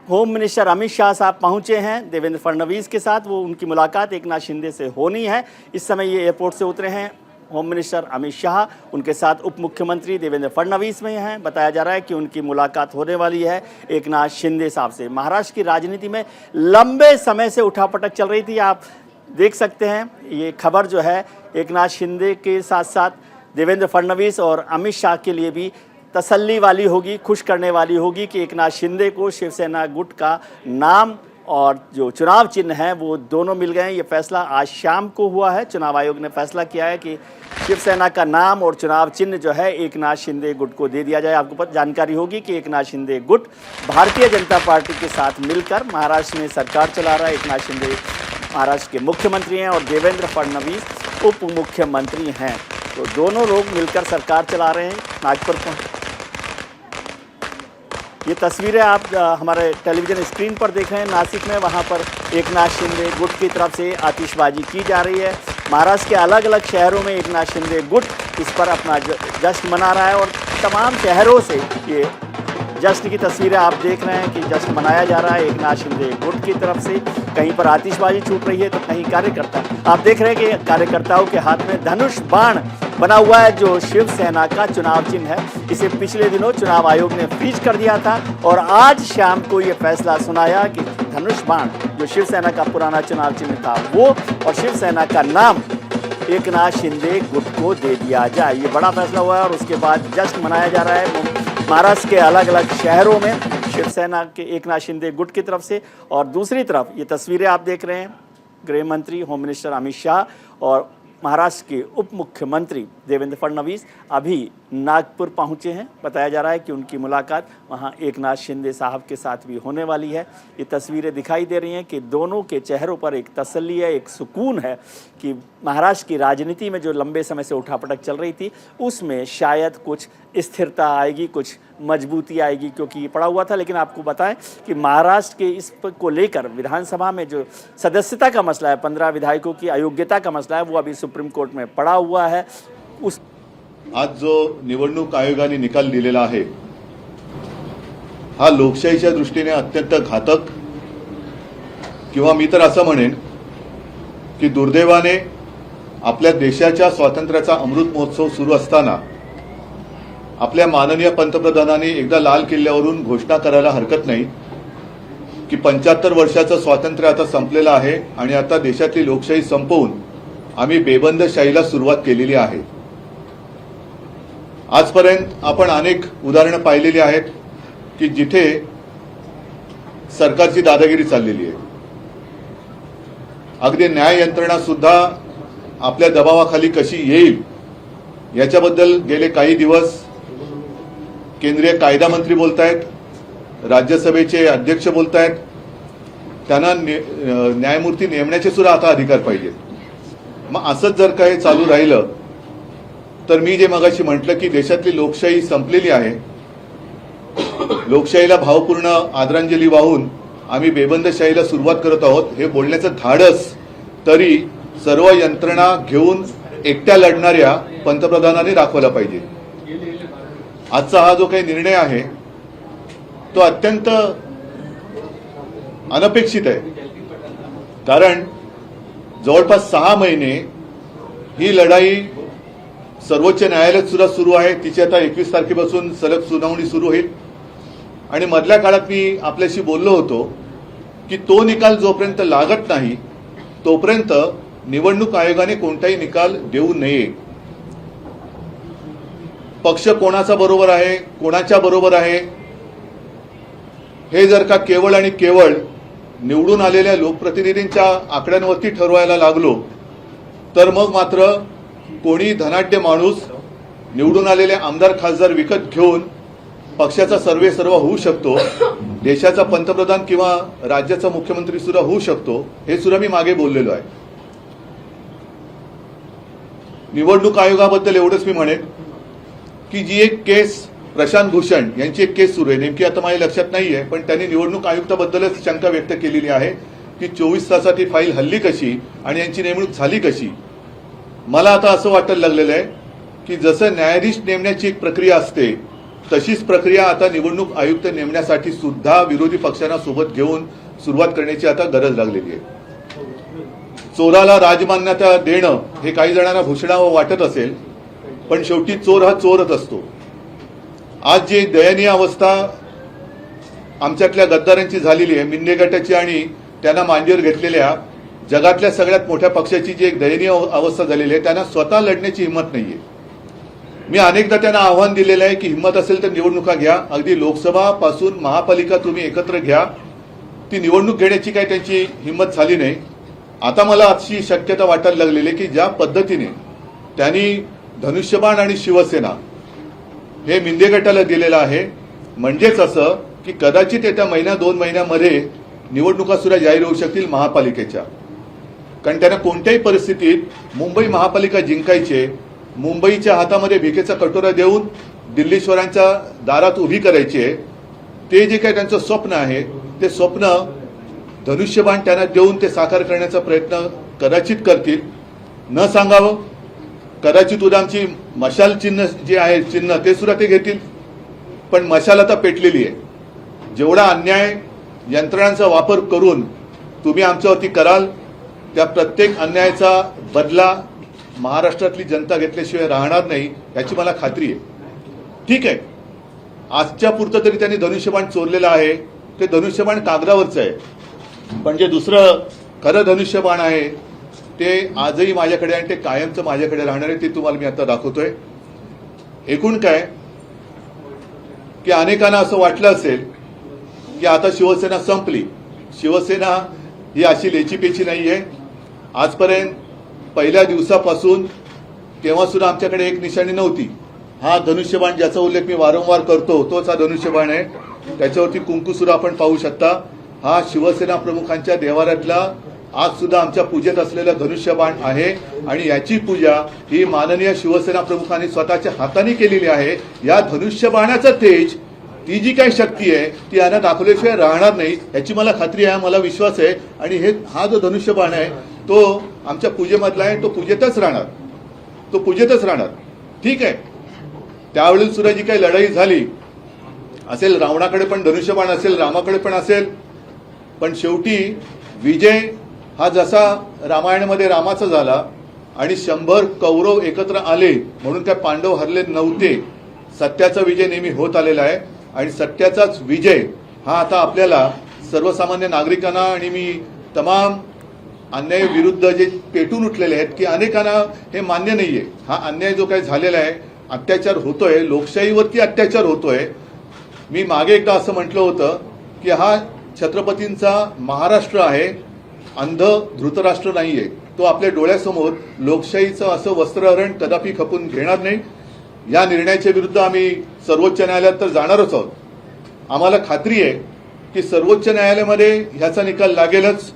होम मिनिस्टर अमित शाह साहब पहुंचे हैं देवेंद्र फडणवीस के साथ। वो उनकी मुलाकात एकनाथ शिंदे से होनी है। इस समय ये एयरपोर्ट से उतरे हैं होम मिनिस्टर अमित शाह, उनके साथ उप मुख्यमंत्री देवेंद्र फडणवीस में हैं। बताया जा रहा है कि उनकी मुलाकात होने वाली है एकनाथ शिंदे साहब से। महाराष्ट्र की राजनीति में लंबे समय से उठापटक चल रही थी, आप देख सकते हैं। ये खबर जो है एकनाथ शिंदे के साथ साथ देवेंद्र फडणवीस और अमित शाह के लिए भी तसल्ली वाली होगी, खुश करने वाली होगी कि एकनाथ शिंदे को शिवसेना गुट का नाम और जो चुनाव चिन्ह है वो दोनों मिल गए हैं। ये फैसला आज शाम को हुआ है। चुनाव आयोग ने फैसला किया है कि शिवसेना का नाम और चुनाव चिन्ह जो है एकनाथ शिंदे गुट को दे दिया जाए। आपको जानकारी होगी कि एकनाथ शिंदे गुट भारतीय जनता पार्टी के साथ मिलकर महाराष्ट्र में सरकार चला रहा है। एकनाथ शिंदे महाराष्ट्र के मुख्यमंत्री हैं और देवेंद्र फडणवीस उप मुख्यमंत्री हैं। तो दोनों लोग मिलकर सरकार चला रहे हैं। नागपुर ये तस्वीरें आप हमारे टेलीविज़न स्क्रीन पर देख रहे हैं। नासिक में वहाँ पर एकनाथ शिंदे गुट की तरफ से आतिशबाजी की जा रही है। महाराष्ट्र के अलग अलग शहरों में एकनाथ शिंदे गुट इस पर अपना जश्न मना रहा है और तमाम शहरों से ये जश्न की तस्वीरें आप देख रहे हैं कि जश्न मनाया जा रहा है एकनाथ शिंदे गुट की तरफ से। कहीं पर आतिशबाजी छूट रही है तो कहीं कार्यकर्ता, आप देख रहे हैं कि कार्यकर्ताओं के हाथ में धनुष बाण बना हुआ है जो शिवसेना का चुनाव चिन्ह है। इसे पिछले दिनों चुनाव आयोग ने फ्रीज कर दिया था और आज शाम को ये फैसला सुनाया कि धनुष बाण जो शिवसेना का पुराना चुनाव चिन्ह था वो और शिवसेना का नाम एकनाथ शिंदे गुट को दे दिया जाए। ये बड़ा फैसला हुआ है और उसके बाद जश्न मनाया जा रहा है महाराष्ट्र के अलग अलग शहरों में शिवसेना के एकनाथ शिंदे गुट की तरफ से। और दूसरी तरफ ये तस्वीरें आप देख रहे हैं, गृह मंत्री होम मिनिस्टर अमित शाह और महाराष्ट्र के उप मुख्यमंत्री देवेंद्र फडणवीस अभी नागपुर पहुंचे हैं। बताया जा रहा है कि उनकी मुलाकात वहां एकनाथ शिंदे साहब के साथ भी होने वाली है। ये तस्वीरें दिखाई दे रही हैं कि दोनों के चेहरों पर एक तसल्ली है, एक सुकून है कि महाराष्ट्र की राजनीति में जो लंबे समय से उठापटक चल रही थी उसमें शायद कुछ स्थिरता आएगी, कुछ मजबूती आएगी, क्योंकि ये पड़ा हुआ था। लेकिन आपको बताएं कि महाराष्ट्र के इस को लेकर विधानसभा में जो सदस्यता का मसला है, 15 विधायकों की अयोग्यता का मसला है, वो अभी सुप्रीम कोर्ट में पड़ा हुआ है। आज जो निवडणूक आयोगाने निकाल दिलेला आहे हा लोकशाहीच्या दृष्टीने अत्यंत घातक, किंवा मी तर असं म्हणेन की दुर्दैवाने आपल्या देशाच्या स्वातंत्र्याचा अमृत महोत्सव सुरू असताना आपल्या माननीय पंतप्रधानांनी एकदा लाल किल्ल्यावरून घोषणा करायला हरकत नाही की 75 वर्षाचं स्वातंत्र्य आता संपलेलं आहे आणि आता देशातली लोकशाही संपवून आम्ही बेबंदशाहीला सुरुवात केलेली आहे। आजपर्यंत आपण अनेक उदाहरणं पाहिलेली आहेत की जिथे सरकारची दादागिरी चाललेली आहे। अगदी न्याय यंत्रणा सुद्धा आपल्या दबावाखाली कशी येईल याच्याबद्दल गेले काही दिवस केंद्रीय कायदा मंत्री बोलतायत, राज्यसभेचे अध्यक्ष बोलतायत, त्यांना न्यायमूर्ती नेमण्याचे सुद्धा आता अधिकार पाहिजेत। मग असंच जर काही चालू राहिलं तर मी जे मगाशी म्हटलं की देशातली लोकशाही संपलेली आहे, लोकशाहीला भावपूर्ण आदरांजली वाहून आम्ही बेबंदशाहीला सुरुवात करत आहोत हे बोलण्याचं धाडस तरी सर्व यंत्रणा घेऊन एकट्या लढणाऱ्या पंतप्रधानांनी दाखवला पाहिजे। आजचा हा जो काही निर्णय आहे तो अत्यंत अनपेक्षित आहे, कारण जवळपास 6 महिने ही लढाई सर्वोच्च न्यायालयात सुद्धा सुरू आहे। तिची आता 21 तारखेपासून सलग सुनावणी सुरू होईल आणि मधल्या काळात मी आपल्याशी बोललो होतो की तो निकाल जोपर्यंत लागत नाही तोपर्यंत निवडणूक आयोगाने कोणताही निकाल देऊ नये। पक्ष कोणाचा बरोबर आहे, कोणाच्या बरोबर आहे हे जर का केवळ आणि केवळ निवडून आलेल्या लोकप्रतिनिधींच्या आकड्यांवरती ठरवायला लागलो तर मग मात्र कोणी धनाढ्य माणूस निवडून आलेले आमदार खासदार विकत घेऊन पक्षाचा सर्वेसर्वा होऊ शकतो, देशाचा पंतप्रधान किंवा राज्याचा मुख्यमंत्री सुद्धा होऊ शकतो, हे सुद्धा मी मागे बोललेलो आहे। निवडणूक आयोगाबद्दल एवढंच मी म्हणेन की जी एक केस प्रशांत भूषण यांची एक केस सुरू आहे, नेमकी आता माझ्या लक्षात नाहीये, पण त्यांनी निवडणूक आयुक्ताबद्दलच शंका व्यक्त केलेली आहे ती 24 तासात ही फाईल हल्ली कशी आणि यांची नेमणूक झाली कशी. मला आता असं वाटायला लागलेलं आहे की जसं न्यायाधीश नेमण्याची एक प्रक्रिया असते तशीच प्रक्रिया आता निवडणूक आयुक्त नेमण्यासाठी सुद्धा विरोधी पक्षांना सोबत घेऊन सुरुवात करण्याची आता गरज लागलेली आहे. चोराला राजमान्यता देणं हे काही जणांना भूषणावं वाटत असेल, पण शेवटी चोर हा चोरच असतो. आज जी दयनीय अवस्था आमच्यातल्या गद्दारांची झालेली आहे, मिंदे गटाची आणि त्यांना मांडीवर घेतलेल्या जगातल्या सगळ्यात मोठ्या पक्षाची जी एक दयनीय अवस्था झालेली आहे, त्यांना स्वतः लढण्याची हिंमत नाहीये. मी अनेकदा त्यांना आव्हान दिलेलं आहे की हिंमत असेल तर निवडणुका घ्या, अगदी लोकसभा पासून महापालिका तुम्ही एकत्र घ्या. ती निवडणूक घेण्याची काही त्यांची हिंमत झाली नाही. आता मला अशी शक्यता वाटायला लागलेली आहे की ज्या पद्धतीने त्यांनी धनुष्यबाण आणि शिवसेना हे मिंदे गटाला दिलेलं आहे, म्हणजेच असं की कदाचित येत्या महिना 2 महिन्यामध्ये निवडणुका सुद्धा जाहीर होऊ शकतील महापालिकेच्या. कारण त्यांना कोणत्याही परिस्थितीत मुंबई महापालिका जिंकायचे, मुंबईच्या हातामध्ये भिकेचा कटोरा देऊन दिल्लीश्वरांच्या दारात उभी करायची. ते जे काही त्यांचं स्वप्न आहे ते स्वप्न धनुष्यबाण त्यांना देऊन ते साकार करण्याचा प्रयत्न कदाचित करतील. न सांगावं, कदाचित उद्या आमची मशाल चिन्ह जे आहे चिन्ह ते सुद्धा ते घेतील. पण मशाल आता पेटलेली आहे. जेवढा अन्याय यंत्रणांचा वापर करून तुम्ही आमच्यावरती कराल त्या प्रत्येक अन्यायाचा बदला महाराष्ट्रातली जनता घेतल्याशिवाय राहणार नाही याची मला खात्री आहे. ठीक आहे, आजच्या पुरतं तरी त्यांनी धनुष्यबाण चोरलेलं आहे. ते धनुष्यबाण कागदावरचं आहे, पण जे दुसरं खरं धनुष्यबाण आहे ते आजही माझ्याकडे आणि ते कायमचं माझ्याकडे राहणार आहे. ते तुम्हाला मी आता दाखवतोय. एकूण काय की अनेकांना असं वाटलं असेल की आता शिवसेना संपली. शिवसेना ही अशी लेचीपेची नाहीये. आजपर्यंत पहिल्या दिवसापासून तेव्हा सुद्धा आमच्याकडे एक निशाणी नव्हती. हा धनुष्यबाण ज्याचा उल्लेख मी वारंवार करतो तोच हा धनुष्यबाण आहे. त्याच्यावरती कुंकू सुद्धा आपण पाहू शकता. हा शिवसेना प्रमुखांच्या देवाऱ्यातला आज सुद्धा आमच्या पूजेत असलेला धनुष्यबाण आहे आणि याची पूजा ही माननीय शिवसेना प्रमुखांनी स्वतःच्या हाताने केलेली आहे. या धनुष्यबाणाचं तेज, ती जी काही शक्ती आहे ती यांना दाखवल्याशिवाय राहणार नाही याची मला खात्री आहे, मला विश्वास आहे. आणि हा जो धनुष्यबाण आहे तो आमच्या पूजेमधला आहे, तो पूजेतच राहणार, तो पूजेतच राहणार. ठीक आहे, त्यावेळेला सुद्धा जी काही लढाई झाली असेल, रावणाकडे पण धनुष्यबाण असेल, रामाकडे पण असेल, पण शेवटी विजय हा जसा रामायणामध्ये रामाचा झाला आणि 100 कौरव एकत्र आले म्हणून काय पांडव हरले नव्हते. सत्याचा विजय नेहमी होत आलेला आहे आणि सत्याचाच विजय हा आता आपल्याला सर्वसामान्य नागरिकांना आणि मी तमाम अन्याय विरुद्ध जे पेटून उठलेले आहेत की अनेकांना हे मान्य नाहीये. हा अन्याय जो काही झालेला आहे, अत्याचार होतोय, लोकशाहीवरती अत्याचार होतोय. मी मागे एकदा असं म्हटलं होतं की हा छत्रपतींचा महाराष्ट्र आहे, अंध धृतराष्ट्र नाहीये. तो आपल्या डोळ्यासमोर लोकशाहीचं असं वस्त्रहरण कदापि खपून घेणार नाही. या निर्णयाच्या विरुद्ध आम्ही सर्वोच्च न्यायालयात तर जाणारच आहोत. आम्हाला खात्री आहे की सर्वोच्च न्यायालयामध्ये ह्याचा निकाल लागेलच.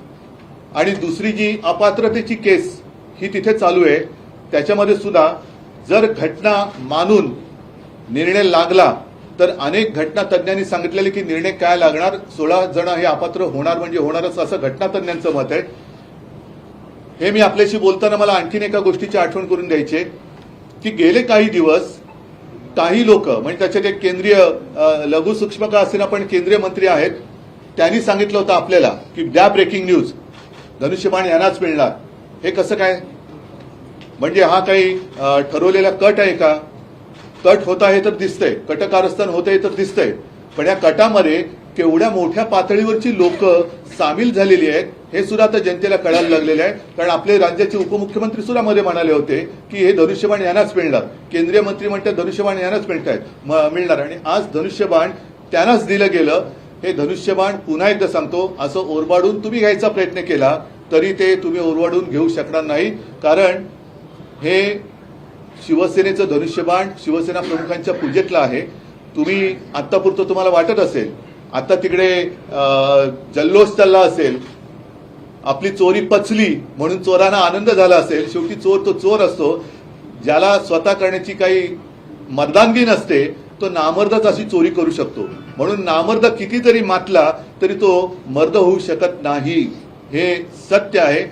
आणि दुसरी जी अपात्रतेची केस ही तिथे चालू आहे त्याच्यामध्ये सुद्धा जर घटना मानून निर्णय लागला तर अनेक घटना तज्ञांनी सांगितलेले की निर्णय काय लागणार, 16 जण हे अपात्र होणार म्हणजे होणारच असं घटना तज्ञांचं मत आहे. हे मी आपल्याशी बोलताना मला आणखीन एका गोष्टीची आठवण करून द्यायची की गेले काही दिवस काही लोक म्हणजे त्याच्यात एक केंद्रीय लघु सूक्ष्म का असेना पण केंद्रीय मंत्री आहेत, त्यांनी सांगितलं होतं आपल्याला की द्या ब्रेकिंग न्यूज, धनुष्यबाण यांनाच मिळणार. हे कसं काय? म्हणजे हा काही ठरवलेला कट आहे का? कट होत आहे तर दिसतंय, कटकारस्थान होत आहे तर दिसतंय, पण या कटामध्ये केवढ्या मोठ्या पातळीवरची लोक सामील झालेली आहेत हे सुद्धा आता जनतेला कळायला लागलेलं आहे. कारण आपले राज्याचे उपमुख्यमंत्री सुद्धा मध्ये म्हणाले होते की हे धनुष्यबाण यांनाच मिळणार, केंद्रीय मंत्री म्हणतात धनुष्यबाण यांनाच मिळणार आणि आज धनुष्यबाण त्यांनाच दिलं गेलं. हे धनुष्यबाण पुन्हा एकदा सांगतो, असं ओरबाडून तुम्ही घ्यायचा प्रयत्न केला तरी ते तुम्ही ओरबाडून घेऊ शकणार नाही. कारण हे शिवसेनेचं धनुष्यबाण शिवसेना प्रमुखांच्या पूजेतलं आहे. तुम्ही आत्तापुरतं तुम्हाला वाटत असेल, आता तिकडे जल्लोष चालला असेल, आपली चोरी पचली म्हणून चोरांना आनंद झाला असेल. शेवटी चोर तो चोर असतो. ज्याला स्वतः करण्याची काही मर्दानगी नसते तो नामर्दच अशी चोरी करू शकतो. म्हणून नामर्द कितीतरी मातला तरी तो मर्द होऊ शकत नाही. हे सत्य आहे.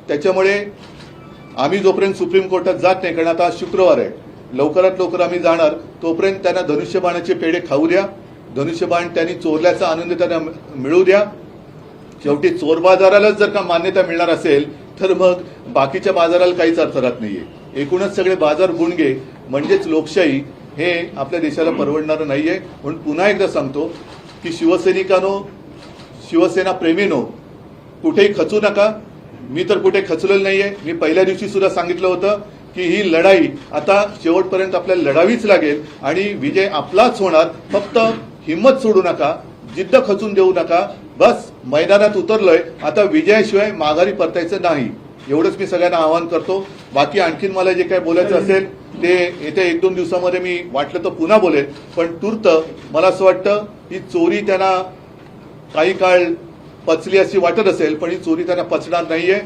त्याच्यामुळे आम्ही जोपर्यंत सुप्रीम कोर्टात जात नाही, कारण आता आज शुक्रवार आहे, लवकरात लवकर आम्ही जाणार, तोपर्यंत त्यांना धनुष्यबाणाचे पेढे खाऊ द्या. धनुष्यबाण त्यांनी चोरल्याचा आनंद त्यांना मिळू द्या. शेवटी चोर बाजारालाच जर का मान्यता मिळणार असेल तर मग बाकीच्या बाजाराला काहीच अर्थ राहत नाहीये. एकूणच सगळे बाजार बुणगे म्हणजेच लोकशाही हे आपल्या देशाला परवडणारं नाहीये. म्हणून पुन्हा एकदा सांगतो की शिवसैनिकांनो, शिवसेना प्रेमीनो, कुठेही खचू नका. मी तर कुठे खचलेलं नाहीये. मी पहिल्या दिवशी सुद्धा सांगितलं होतं की ही लढाई आता शेवटपर्यंत आपल्याला लढावीच लागेल आणि विजय आपलाच होणार. फक्त हिंमत सोडू नका, जिद्द खचून देऊ नका. बस मैदानात उतरलोय, आता विजयाशिवाय माघारी परतायचं नाही, एवढंच मी सगळ्यांना आवाहन करतो. बाकी आणखीन मला जे काही बोलायचं असेल ते येत्या 1-2 दिवसामध्ये मी वाटलं तर पुन्हा बोलेन. पण तूर्त मला असं वाटतं ही चोरी त्यांना काही काळ पचली अशी वाटत असेल, पण ही चोरी त्यांना पचणार नाहीये.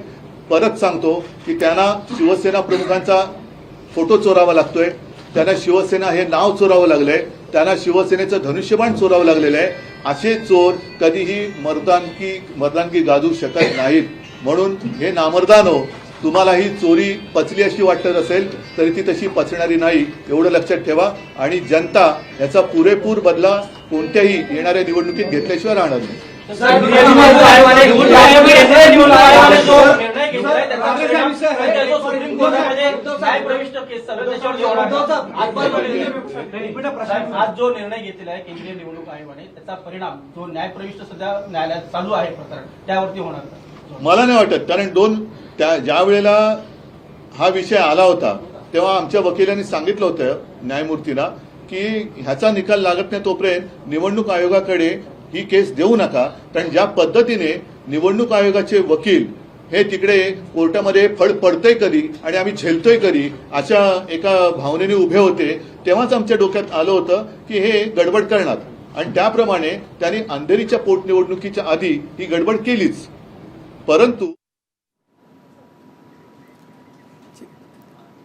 परत सांगतो की त्यांना शिवसेना प्रमुखांचा फोटो चोरावा लागतोय, त्यांना शिवसेना हे नाव चोरावं लागलंय, त्यांना शिवसेनेचं धनुष्यबाण चोरावं लागलेलं आहे. असे चोर कधीही मर्दानगी गाजू शकत नाहीत. म्हणून हे नामर्दानो, तुम्हाला ही चोरी पचली अशी वाटत असेल तरी ती तशी पचणारी नाही, एवढं लक्षात ठेवा. आणि जनता याचा पुरेपूर बदला कोणत्याही येणाऱ्या निवडणुकीत घेतल्याशिवाय राहणार नाही. आज जो निर्णय घेतलेला आहे केंद्रीय निवडणूक आयोगाने, त्याचा परिणाम जो न्यायप्रविष्ट सध्या न्यायालयात चालू आहे प्रकरण, त्यावरती होणार का? मला नाही वाटत. कारण ज्या वेळेला हा विषय आला होता तेव्हा आमच्या वकिलांनी सांगितलं होतं न्यायमूर्तीला की ह्याचा निकाल लागत नाही तोपर्यंत निवडणूक आयोगाकडे ही केस देऊ नका. कारण ज्या पद्धतीने निवडणूक आयोगाचे वकील हे तिकडे कोर्टामध्ये फळ पडतंय कधी आणि आम्ही झेलतोय कधी अशा एका भावनेने उभे होते, तेव्हाच आमच्या डोक्यात आलं होतं की हे गडबड करणार. आणि त्याप्रमाणे त्यांनी अंधेरीच्या पोटनिवडणुकीच्या आधी ही गडबड केलीच. परंतु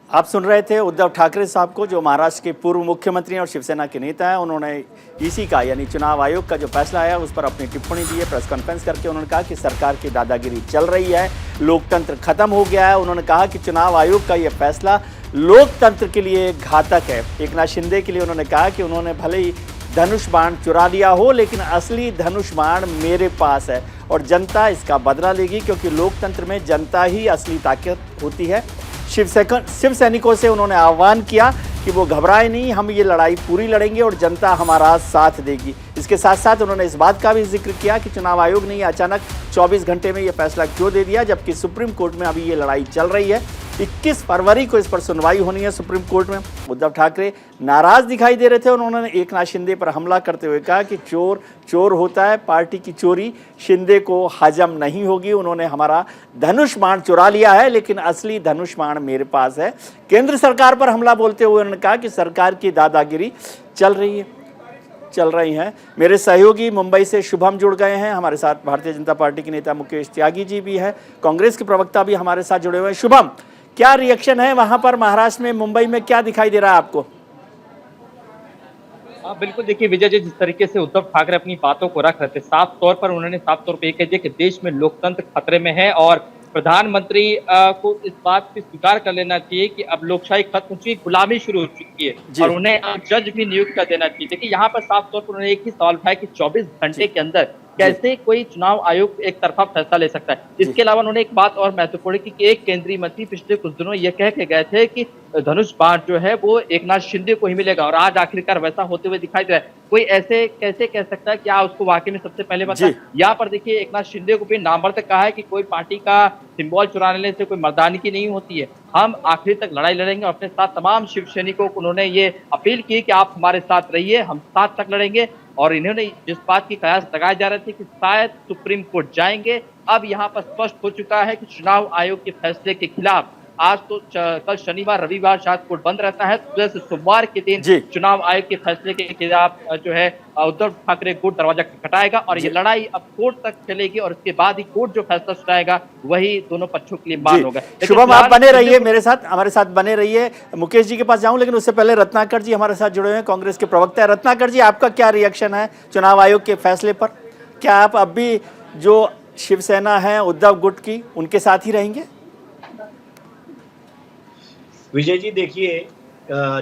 आप सुन रहे थे उद्धव ठाकरे साहब को, जो महाराष्ट्र के पूर्व मुख्यमंत्री और शिवसेना के नेता हैं। उन्होंने ईसी का यानी चुनाव आयोग का जो फैसला आया उस पर अपनी टिप्पणी दी है। प्रेस कॉन्फ्रेंस करके उन्होंने कहा कि सरकार की दादागिरी चल रही है, लोकतंत्र खत्म हो गया है। उन्होंने कहा कि चुनाव आयोग का ये फैसला लोकतंत्र के लिए घातक है। एकनाथ शिंदे के लिए उन्होंने कहा कि उन्होंने भले ही धनुष बाण चुरा लिया हो, लेकिन असली धनुष बाण मेरे पास है और जनता इसका बदला लेगी, क्योंकि लोकतंत्र में जनता ही असली ताकत होती है। शिव सैनिकों से उन्होंने आह्वान किया कि वो घबराए नहीं, हम ये लड़ाई पूरी लड़ेंगे और जनता हमारा साथ देगी। इसके साथ साथ उन्होंने इस बात का भी जिक्र किया कि चुनाव आयोग ने अचानक 24 घंटे में ये फैसला क्यों दे दिया, जबकि सुप्रीम कोर्ट में अभी ये लड़ाई चल रही है। 21 फरवरी को इस पर सुनवाई होनी है सुप्रीम कोर्ट में। उद्धव ठाकरे नाराज दिखाई दे रहे थे। उन्होंने एकनाथ शिंदे पर हमला करते हुए कहा कि चोर चोर होता है, पार्टी की चोरी शिंदे को हजम नहीं होगी। उन्होंने हमारा धनुष बाण चुरा लिया है, लेकिन असली धनुष बाण मेरे पास है। केंद्र सरकार पर हमला बोलते हुए उन्होंने कहा कि सरकार की दादागिरी चल रही है। मेरे सहयोगी मुंबई से शुभम जुड़ गए हैं, हमारे साथ भारतीय जनता पार्टी के नेता मुकेश त्यागी जी भी है, कांग्रेस के प्रवक्ता भी हमारे साथ जुड़े हुए हैं। शुभम, क्या रिएक्शन है वहां पर महाराष्ट्र में, मुंबई में क्या दिखाई दे रहा है आपको? बिल्कुल, देखिए विजय जी, जिस तरीके से उद्धव ठाकरे अपनी बातों को रख रहे थे, साफ तौर पर उन्होंने साफ तौर पर कह दिया कि देश में लोकतंत्र खतरे में है और प्रधानमंत्री को इस बात को स्वीकार कर लेना चाहिए कि अब लोकशाही खत्म हो चुकी, गुलामी शुरू हो चुकी है और उन्हें अब जज भी नियुक्त कर देना चाहिए। देखिए यहाँ पर साफ तौर पर उन्होंने एक ही सवाल उठाया कि 24 घंटे के अंदर कैसे कोई चुनाव आयोग एक तरफा फैसला ले सकता है। इसके अलावा उन्होंने एक बात और महत्वपूर्ण की कि एक केंद्रीय मंत्री पिछले कुछ दिनों ये कह के गए थे कि धनुष बाण जो है वो एकनाथ शिंदे को ही मिलेगा और आज आखिरकार वैसा होते हुए दिखाई दे रहा है। कोई ऐसे कैसे कह सकता है, क्या उसको वाकई में सबसे पहले बताया। यहाँ पर देखिए एकनाथ शिंदे को भी नामर्द कहा है कि कोई पार्टी का सिंबल चुराने से कोई मर्दानगी नहीं होती है, हम आखिरी तक लड़ाई लड़ेंगे। अपने साथ तमाम शिव सैनिकों को उन्होंने ये अपील की कि आप हमारे साथ रहिए, हम साथ तक लड़ेंगे। और इन्होंने जिस बात की कयास लगाए जा रहे थे कि शायद सुप्रीम कोर्ट जाएंगे, अब यहाँ पर स्पष्ट हो चुका है कि चुनाव आयोग के फैसले के खिलाफ आज तो कल शनिवार रविवार शायद कोर्ट बंद रहता है, जैसे सोमवार के दिन चुनाव आयोग के फैसले के खिलाफ जो है उद्धव ठाकरे कोर्ट दरवाजा खटखटाएगा और ये लड़ाई अब कोर्ट तक चलेगी और उसके बाद ही कोर्ट जो फैसला सुनाएगा वही दोनों पक्षों के लिए मान होगा। शुभम, आप बने रहिए मेरे साथ, हमारे साथ बने रहिए। मुकेश जी के पास जाऊं, लेकिन उससे पहले रत्नाकर जी हमारे साथ जुड़े हुए हैं, कांग्रेस के प्रवक्ता है। रत्नाकर जी, आपका क्या रिएक्शन है चुनाव आयोग के फैसले पर? क्या आप अब भी जो शिवसेना है उद्धव गुट की, उनके साथ ही रहेंगे? विजय जी देखिए,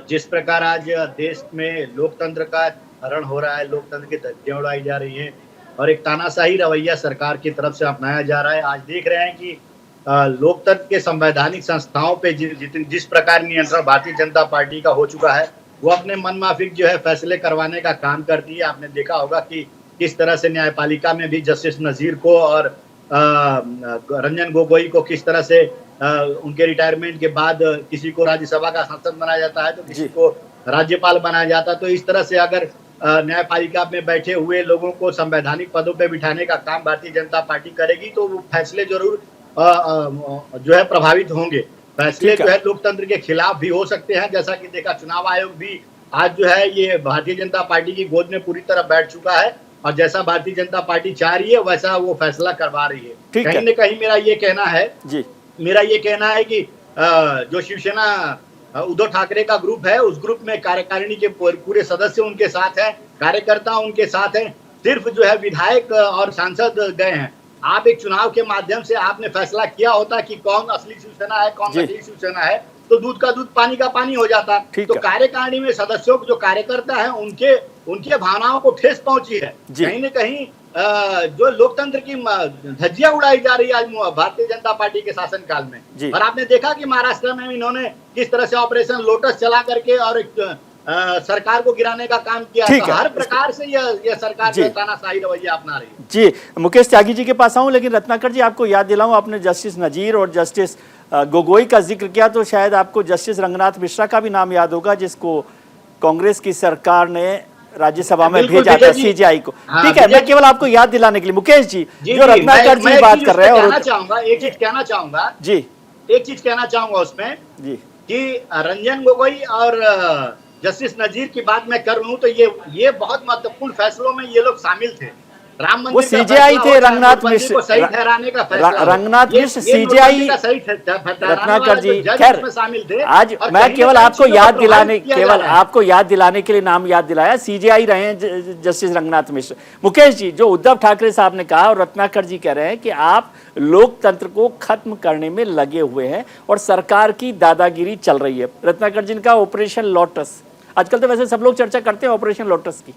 जिस प्रकार आज देश में लोकतंत्र का हरण हो रहा है, लोकतंत्र की धज्जियां उड़ाई जा रही हैं और एक तानाशाही रवैया सरकार की तरफ से अपनाया जा रहा है। आज देख रहे हैं कि लोकतंत्र के संवैधानिक संस्थाओं पे जिस प्रकार नियंत्रण भारतीय जनता पार्टी का हो चुका है, वो अपने मनमाफिक जो है फैसले करवाने का काम करती है। आपने देखा होगा कि किस तरह से न्यायपालिका में भी जस्टिस नजीर को और रंजन गोगोई को किस तरह से उनके रिटायरमेंट के बाद किसी को राज्यसभा का सांसद बनाया जाता है तो किसी को राज्यपाल बनाया जाता है। तो इस तरह से अगर न्यायपालिका में बैठे हुए लोगों को संवैधानिक पदों पर बिठाने का काम भारतीय जनता पार्टी करेगी तो वो फैसले जरूर जो है प्रभावित होंगे। फैसले जो है लोकतंत्र के खिलाफ भी हो सकते हैं, जैसा कि देखा चुनाव आयोग भी आज जो है ये भारतीय जनता पार्टी की गोद में पूरी तरह बैठ चुका है और जैसा भारतीय जनता पार्टी चाह रही है वैसा वो फैसला करवा रही है। कहीं न कहीं मेरा ये कहना है कि जो शिवसेना उद्धव ठाकरे का ग्रुप है, उस ग्रुप में कार्यकारिणी के पूरे सदस्य उनके साथ हैं, कार्यकर्ता उनके साथ हैं, सिर्फ जो है विधायक और सांसद गए हैं। आप एक चुनाव के माध्यम से आपने फैसला किया होता कि कौन असली शिवसेना है, कौन नकली शिवसेना है, तो दूध का दूध पानी का पानी हो जाता। तो कार्यकारिणी में सदस्यों जो कार्यकर्ता हैं उनके भावनाओं को ठेस पहुंची है। कहीं न कहीं जो लोकतंत्र की धज्जियां उड़ाई जा रही है आज भारतीय जनता पार्टी के शासनकाल में। और आपने देखा कि महाराष्ट्र में इन्होंने किस तरह से ऑपरेशन लोटस चला करके और एक सरकार को गिराने का काम किया। तो हर प्रकार से यह सरकार जो तानाशाही रवैया अपना रही है। जी, मुकेश त्यागी जी के पास आऊं, लेकिन रत्नाकर जी आपको याद दिलाऊं, आपने जस्टिस नजीर और जस्टिस गोगोई का जिक्र किया तो शायद आपको जस्टिस रंगनाथ मिश्रा का भी नाम याद होगा, जिसको कांग्रेस की सरकार ने राज्यसभा में भेजा था सीजेआई को। ठीक है, मैं केवल आपको याद दिलाने के लिए। मुकेश जी, जो रत्नाकर जी बात कर रहे हैं, एक चीज कहना चाहूंगा उसमें जी कि रंजन गोगोई और जस्टिस नजीर की बात मैं कर लूं तो ये बहुत महत्वपूर्ण फैसलों में ये लोग शामिल थे। राम मंदिर वो सीजेआई थे, रंगनाथ मिश्र सही ठहराने का फैसला, रंगनाथ मिश्र सीजेआई रत्नाकर जी खैर शामिल थे। आज मैं केवल आपको याद दिलाने के लिए नाम याद दिलाया, सीजेआई रहे हैं जस्टिस रंगनाथ मिश्र। मुकेश जी, जो उद्धव ठाकरे साहब ने कहा और रत्नाकर जी कह रहे हैं कि आप लोकतंत्र को खत्म करने में लगे हुए हैं और सरकार की दादागिरी चल रही है। रत्नाकर जी ने कहा ऑपरेशन लोटस, आजकल तो वैसे सब लोग चर्चा करते हैं ऑपरेशन लोटस की।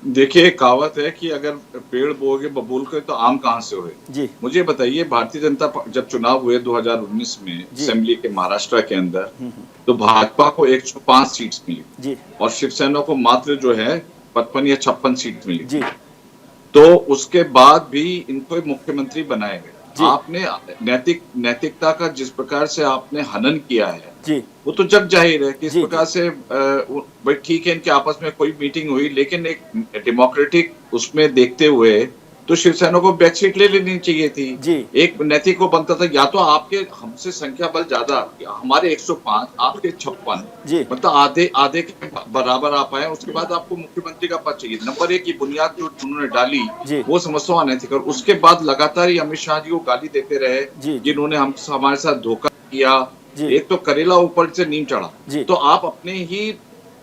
देखिए, कहावत है कि अगर पेड़ बोओगे बबूल के तो आम कहां से हुए। जी, मुझे बताइए, भारतीय जनता जब चुनाव हुए 2019 में असेंबली के महाराष्ट्र के अंदर, तो भाजपा को 105 सीट्स मिली और शिवसेना को मात्र जो है 55 या 56 सीट मिली। तो उसके बाद भी इनको मुख्यमंत्री बनाए गए। आपने नैतिकता का जिस प्रकार से आपने हनन किया है वो तो जग जाहिर है कि इस प्रकार से ठीक है, इनके आपस में कोई मीटिंग हुई, लेकिन एक डेमोक्रेटिक उसमें देखते हुए तो शिवसेना को बैकसीट ले लेनी चाहिए थी। एक नैतिक को बनता था, या तो आपके हमसे संख्या बल ज्यादा, हमारे 105 आपके 56, मतलब आधे के बराबर आप आए, उसके बाद आपको मुख्यमंत्री का पद चाहिए। नंबर 1 की बुनियाद जो उन्होंने डाली वो समझता हूँ अनैतिक। और उसके बाद लगातार ही अमित शाह जी को गाली देते रहे, जिन्होंने हमारे साथ धोखा किया। एक तो करेला ऊपर से नीम चढ़ा, तो आप अपने ही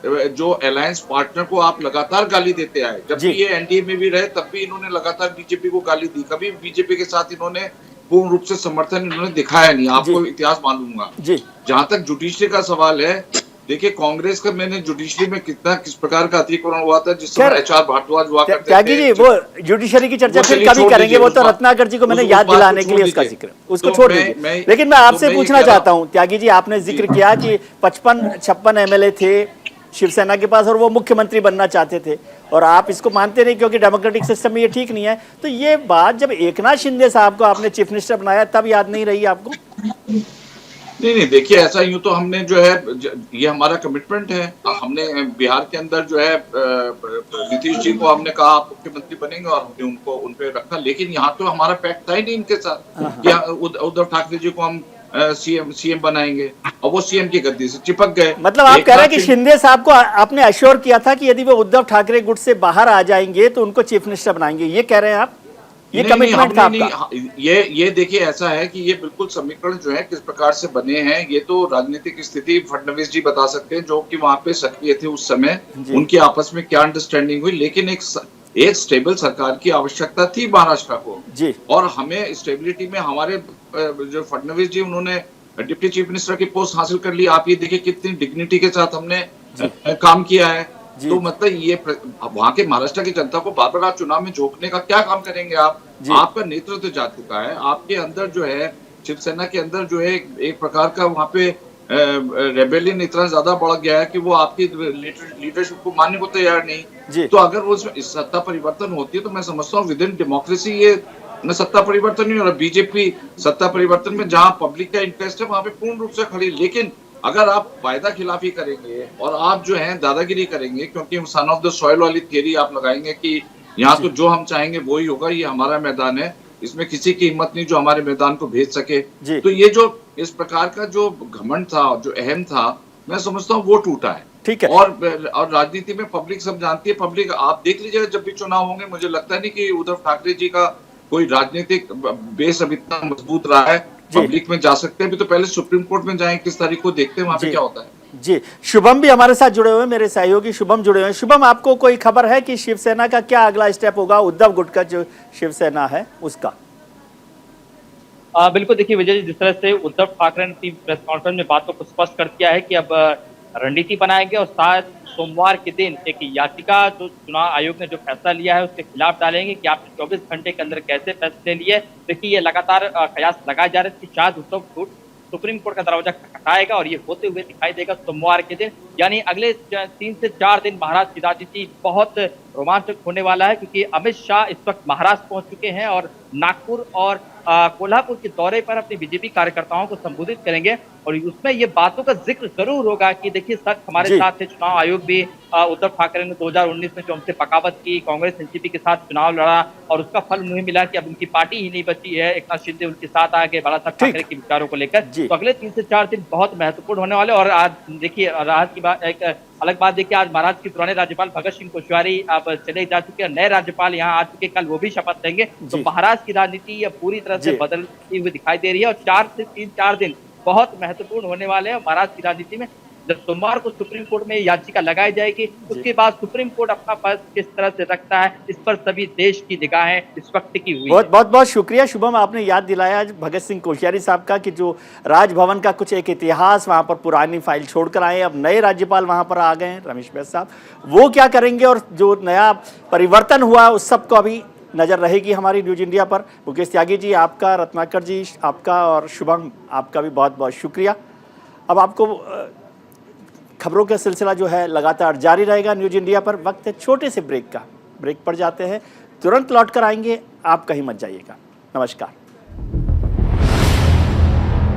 जो अलायंस पार्टनर को आप लगातार गाली देते आए। जब भी ये एनडीए में भी रहे तब भी इन्होंने लगातार बीजेपी को गाली दी, कभी बीजेपी के साथ इन्होंने पूर्ण रूप से समर्थन इन्होंने दिखाया नहीं। आपको इतिहास मालूम होगा। जहां तक जुडिशरी का सवाल है, देखिए कांग्रेस का मैंने जुडिशरी में किस प्रकार का अतिक्रमण हुआ था, जिस समय एचआर भारद्वाज हुआ करते थे। जी, वो जुडिशरी की चर्चा फिर कभी करेंगे, वो तो रत्नाकर जी को मैंने याद दिलाने के लिए उसका जिक्र, उसको छोड़ दीजिए। लेकिन मैं आपसे पूछना चाहता हूँ त्यागी जी, आपने जिक्र किया कि 55-56 एमएलए थे शिवसेना के पास और वो मुख्यमंत्री बनना चाहते थे, और आप इसको मानते नहीं क्योंकि डेमोक्रेटिक सिस्टम में ये ठीक नहीं है। तो ये बात जब एकनाथ शिंदे साहब को आपने चीफ मिनिस्टर बनाया तब याद नहीं रही आपको? नहीं, देखिए ऐसा यूं तो हमने जो है ये हमारा कमिटमेंट है। हमने बिहार के अंदर जो है नीतीश जी को हमने कहा आप मुख्यमंत्री बनेंगे और हमने उनको उन पे रखा, लेकिन यहाँ तो हमारा पैक्ट था ही नहीं इनके साथ कि उद्धव ठाकरे जी को हम सीएम बनाएंगे, और वो सीएम की गद्दी से चिपक गए। मतलब आप कह रहे हैं कि शिंदे साहब को आपने अश्योर किया था कि यदि वो उद्धव ठाकरे गुट से बाहर आ जाएंगे तो उनको चीफ मिनिस्टर बनाएंगे, ये कह रहे हैं आप? ये कमिटमेंट था आपका? ये देखिए ऐसा है कि ये बिल्कुल समीकरण जो है किस प्रकार से बने हैं, ये तो राजनीतिक स्थिति फडणवीस जी बता सकते हैं, जो कि वहां पे सक्रिय थे उस समय, उनकी आपस में क्या अंडरस्टैंडिंग हुई। लेकिन एक स्टेबल सरकार की आवश्यकता थी महाराष्ट्र को जी। और हमें स्टेबिलिटी में हमारे जो फडणवीस जी उन्होंने डिप्टी चीफ मिनिस्टर की पोस्ट हासिल कर ली। आप ये देखिए कितनी डिग्निटी के साथ हमने काम किया है। तो मतलब ये वहां के महाराष्ट्र की जनता को बार बार आप चुनाव में झोंकने का क्या काम करेंगे आप? आपका नेतृत्व जा चुका है, आपके अंदर जो है शिवसेना के अंदर जो है एक प्रकार का वहां पे रेबेलियन इतना ज्यादा बढ़ गया है कि वो आपकी लीडरशिप को मानने को तैयार नहीं। तो अगर वो सत्ता परिवर्तन होती है तो मैं समझता हूँ विद इन डेमोक्रेसी ये न सत्ता परिवर्तन नहीं हो रहा। बीजेपी सत्ता परिवर्तन में जहां पब्लिक का इंटरेस्ट है वहां पे पूर्ण रूप से खड़ी। लेकिन अगर आप वायदा खिलाफी करेंगे और आप जो है दादागिरी करेंगे, क्योंकि सन ऑफ द सॉइल वाली थियरी आप लगाएंगे कि यहाँ तो जो हम चाहेंगे वो ही होगा, ये हमारा मैदान है, इसमें किसी की हिम्मत नहीं जो हमारे मैदान को भेज सके। तो ये जो इस प्रकार का जो घमंड था, जो अहम था, मैं समझता हूँ वो टूटा है। ठीक है। और राजनीति में पब्लिक सब जानती है। पब्लिक आप देख लीजिएगा जब भी चुनाव होंगे, मुझे लगता नहीं कि उद्धव ठाकरे जी का कोई राजनीतिक बेस अभी इतना मजबूत रहा है। पब्लिक में जा सकते हैं, अभी तो पहले सुप्रीम कोर्ट में जाएं, किस तारीख को देखते हैं वहां पे क्या होता है। जी, शुभम भी हमारे साथ जुड़े हुए हैं, मेरे सहयोगी शुभम जुड़े हुए हैं। शुभम, आपको कोई खबर है कि शिवसेना का क्या अगला स्टेप होगा, उद्धव गुट का जो शिवसेना है उसका? बिल्कुल, देखिए विजय जी, जिस तरह से उद्धव ठाकरे ने अपनी प्रेस कॉन्फ्रेंस में बातों को स्पष्ट कर दिया है कि अब रणनीति बनाएंगे और शायद सोमवार के दिन एक याचिका जो चुनाव आयोग ने जो फैसला लिया है उसके खिलाफ डालेंगे कि आपने 24 घंटे के अंदर कैसे फैसले लिए। देखिए ये लगातार कयास लगाए जा रहे थे कि शायद उद्धव गुट सुप्रीम कोर्ट का दरवाजा खटखटाएगा और ये होते हुए दिखाई देगा सोमवार के दिन। यानी अगले 3 से 4 दिन महाराष्ट्र की राजनीति बहुत रोमांचक होने वाला है, क्योंकि अमित शाह इस वक्त महाराष्ट्र पहुंच चुके हैं और नागपुर और कोल्हापुर के दौरे पर अपने बीजेपी कार्यकर्ताओं को संबोधित करेंगे और उसमें ये बातों का जिक्र जरूर होगा कि देखिए सच हमारे साथ थे। चुनाव आयोग भी उद्धव ठाकरे ने 2019 में जो हमसे बगावत की, कांग्रेस एनसीपी के साथ चुनाव लड़ा और उसका फल उन्हें मिला कि अब उनकी पार्टी ही नहीं बची है। एकनाथ शिंदे उनके साथ आ गए बाला साहब ठाकरे के विचारों को लेकर। तो अगले 3 से 4 दिन बहुत महत्वपूर्ण होने वाले। और आज देखिए राहत की बात, एक अलग बात देखिए, आज महाराष्ट्र के पुराने राज्यपाल भगत सिंह कोश्यारी अब चले जा चुके हैं, नए राज्यपाल यहाँ आ चुके, कल वो भी शपथ लेंगे। तो महाराष्ट्र की राजनीति अब पूरी तरह से बदलती हुई दिखाई दे रही है और 4 से 3-4 दिन बहुत महत्वपूर्ण होने वाले हैं महाराष्ट्र की राजनीति में। जब सोमवार को सुप्रीम कोर्ट में याचिका लगाई जाएगी, उसके बाद सुप्रीम कोर्ट अपना फैसला किस तरह से रखता है, इस पर सभी देश की निगाहें इस वक्त टिकी हुई है। बहुत शुक्रिया शुभम, आपने याद दिलाया भगत सिंह कोश्यारी साहब का कि जो राजभवन का कुछ एक इतिहास वहां पर पुरानी फाइल छोड़कर आए, अब नए राज्यपाल वहां पर आ गए हैं, रमेश बैस साहब, वो क्या करेंगे और जो नया परिवर्तन हुआ उस सब को अभी नजर रहेगी हमारी न्यूज इंडिया पर। मुकेश त्यागी जी आपका, रत्नाकर जी आपका और शुभम आपका भी बहुत बहुत शुक्रिया। अब आपको खबरों का सिलसिला जो है लगातार जारी रहेगा न्यूज इंडिया पर। वक्त है छोटे से ब्रेक का, ब्रेक पर जाते हैं, तुरंत लौट कर आएंगे, आप कहीं मत जाइएगा। नमस्कार।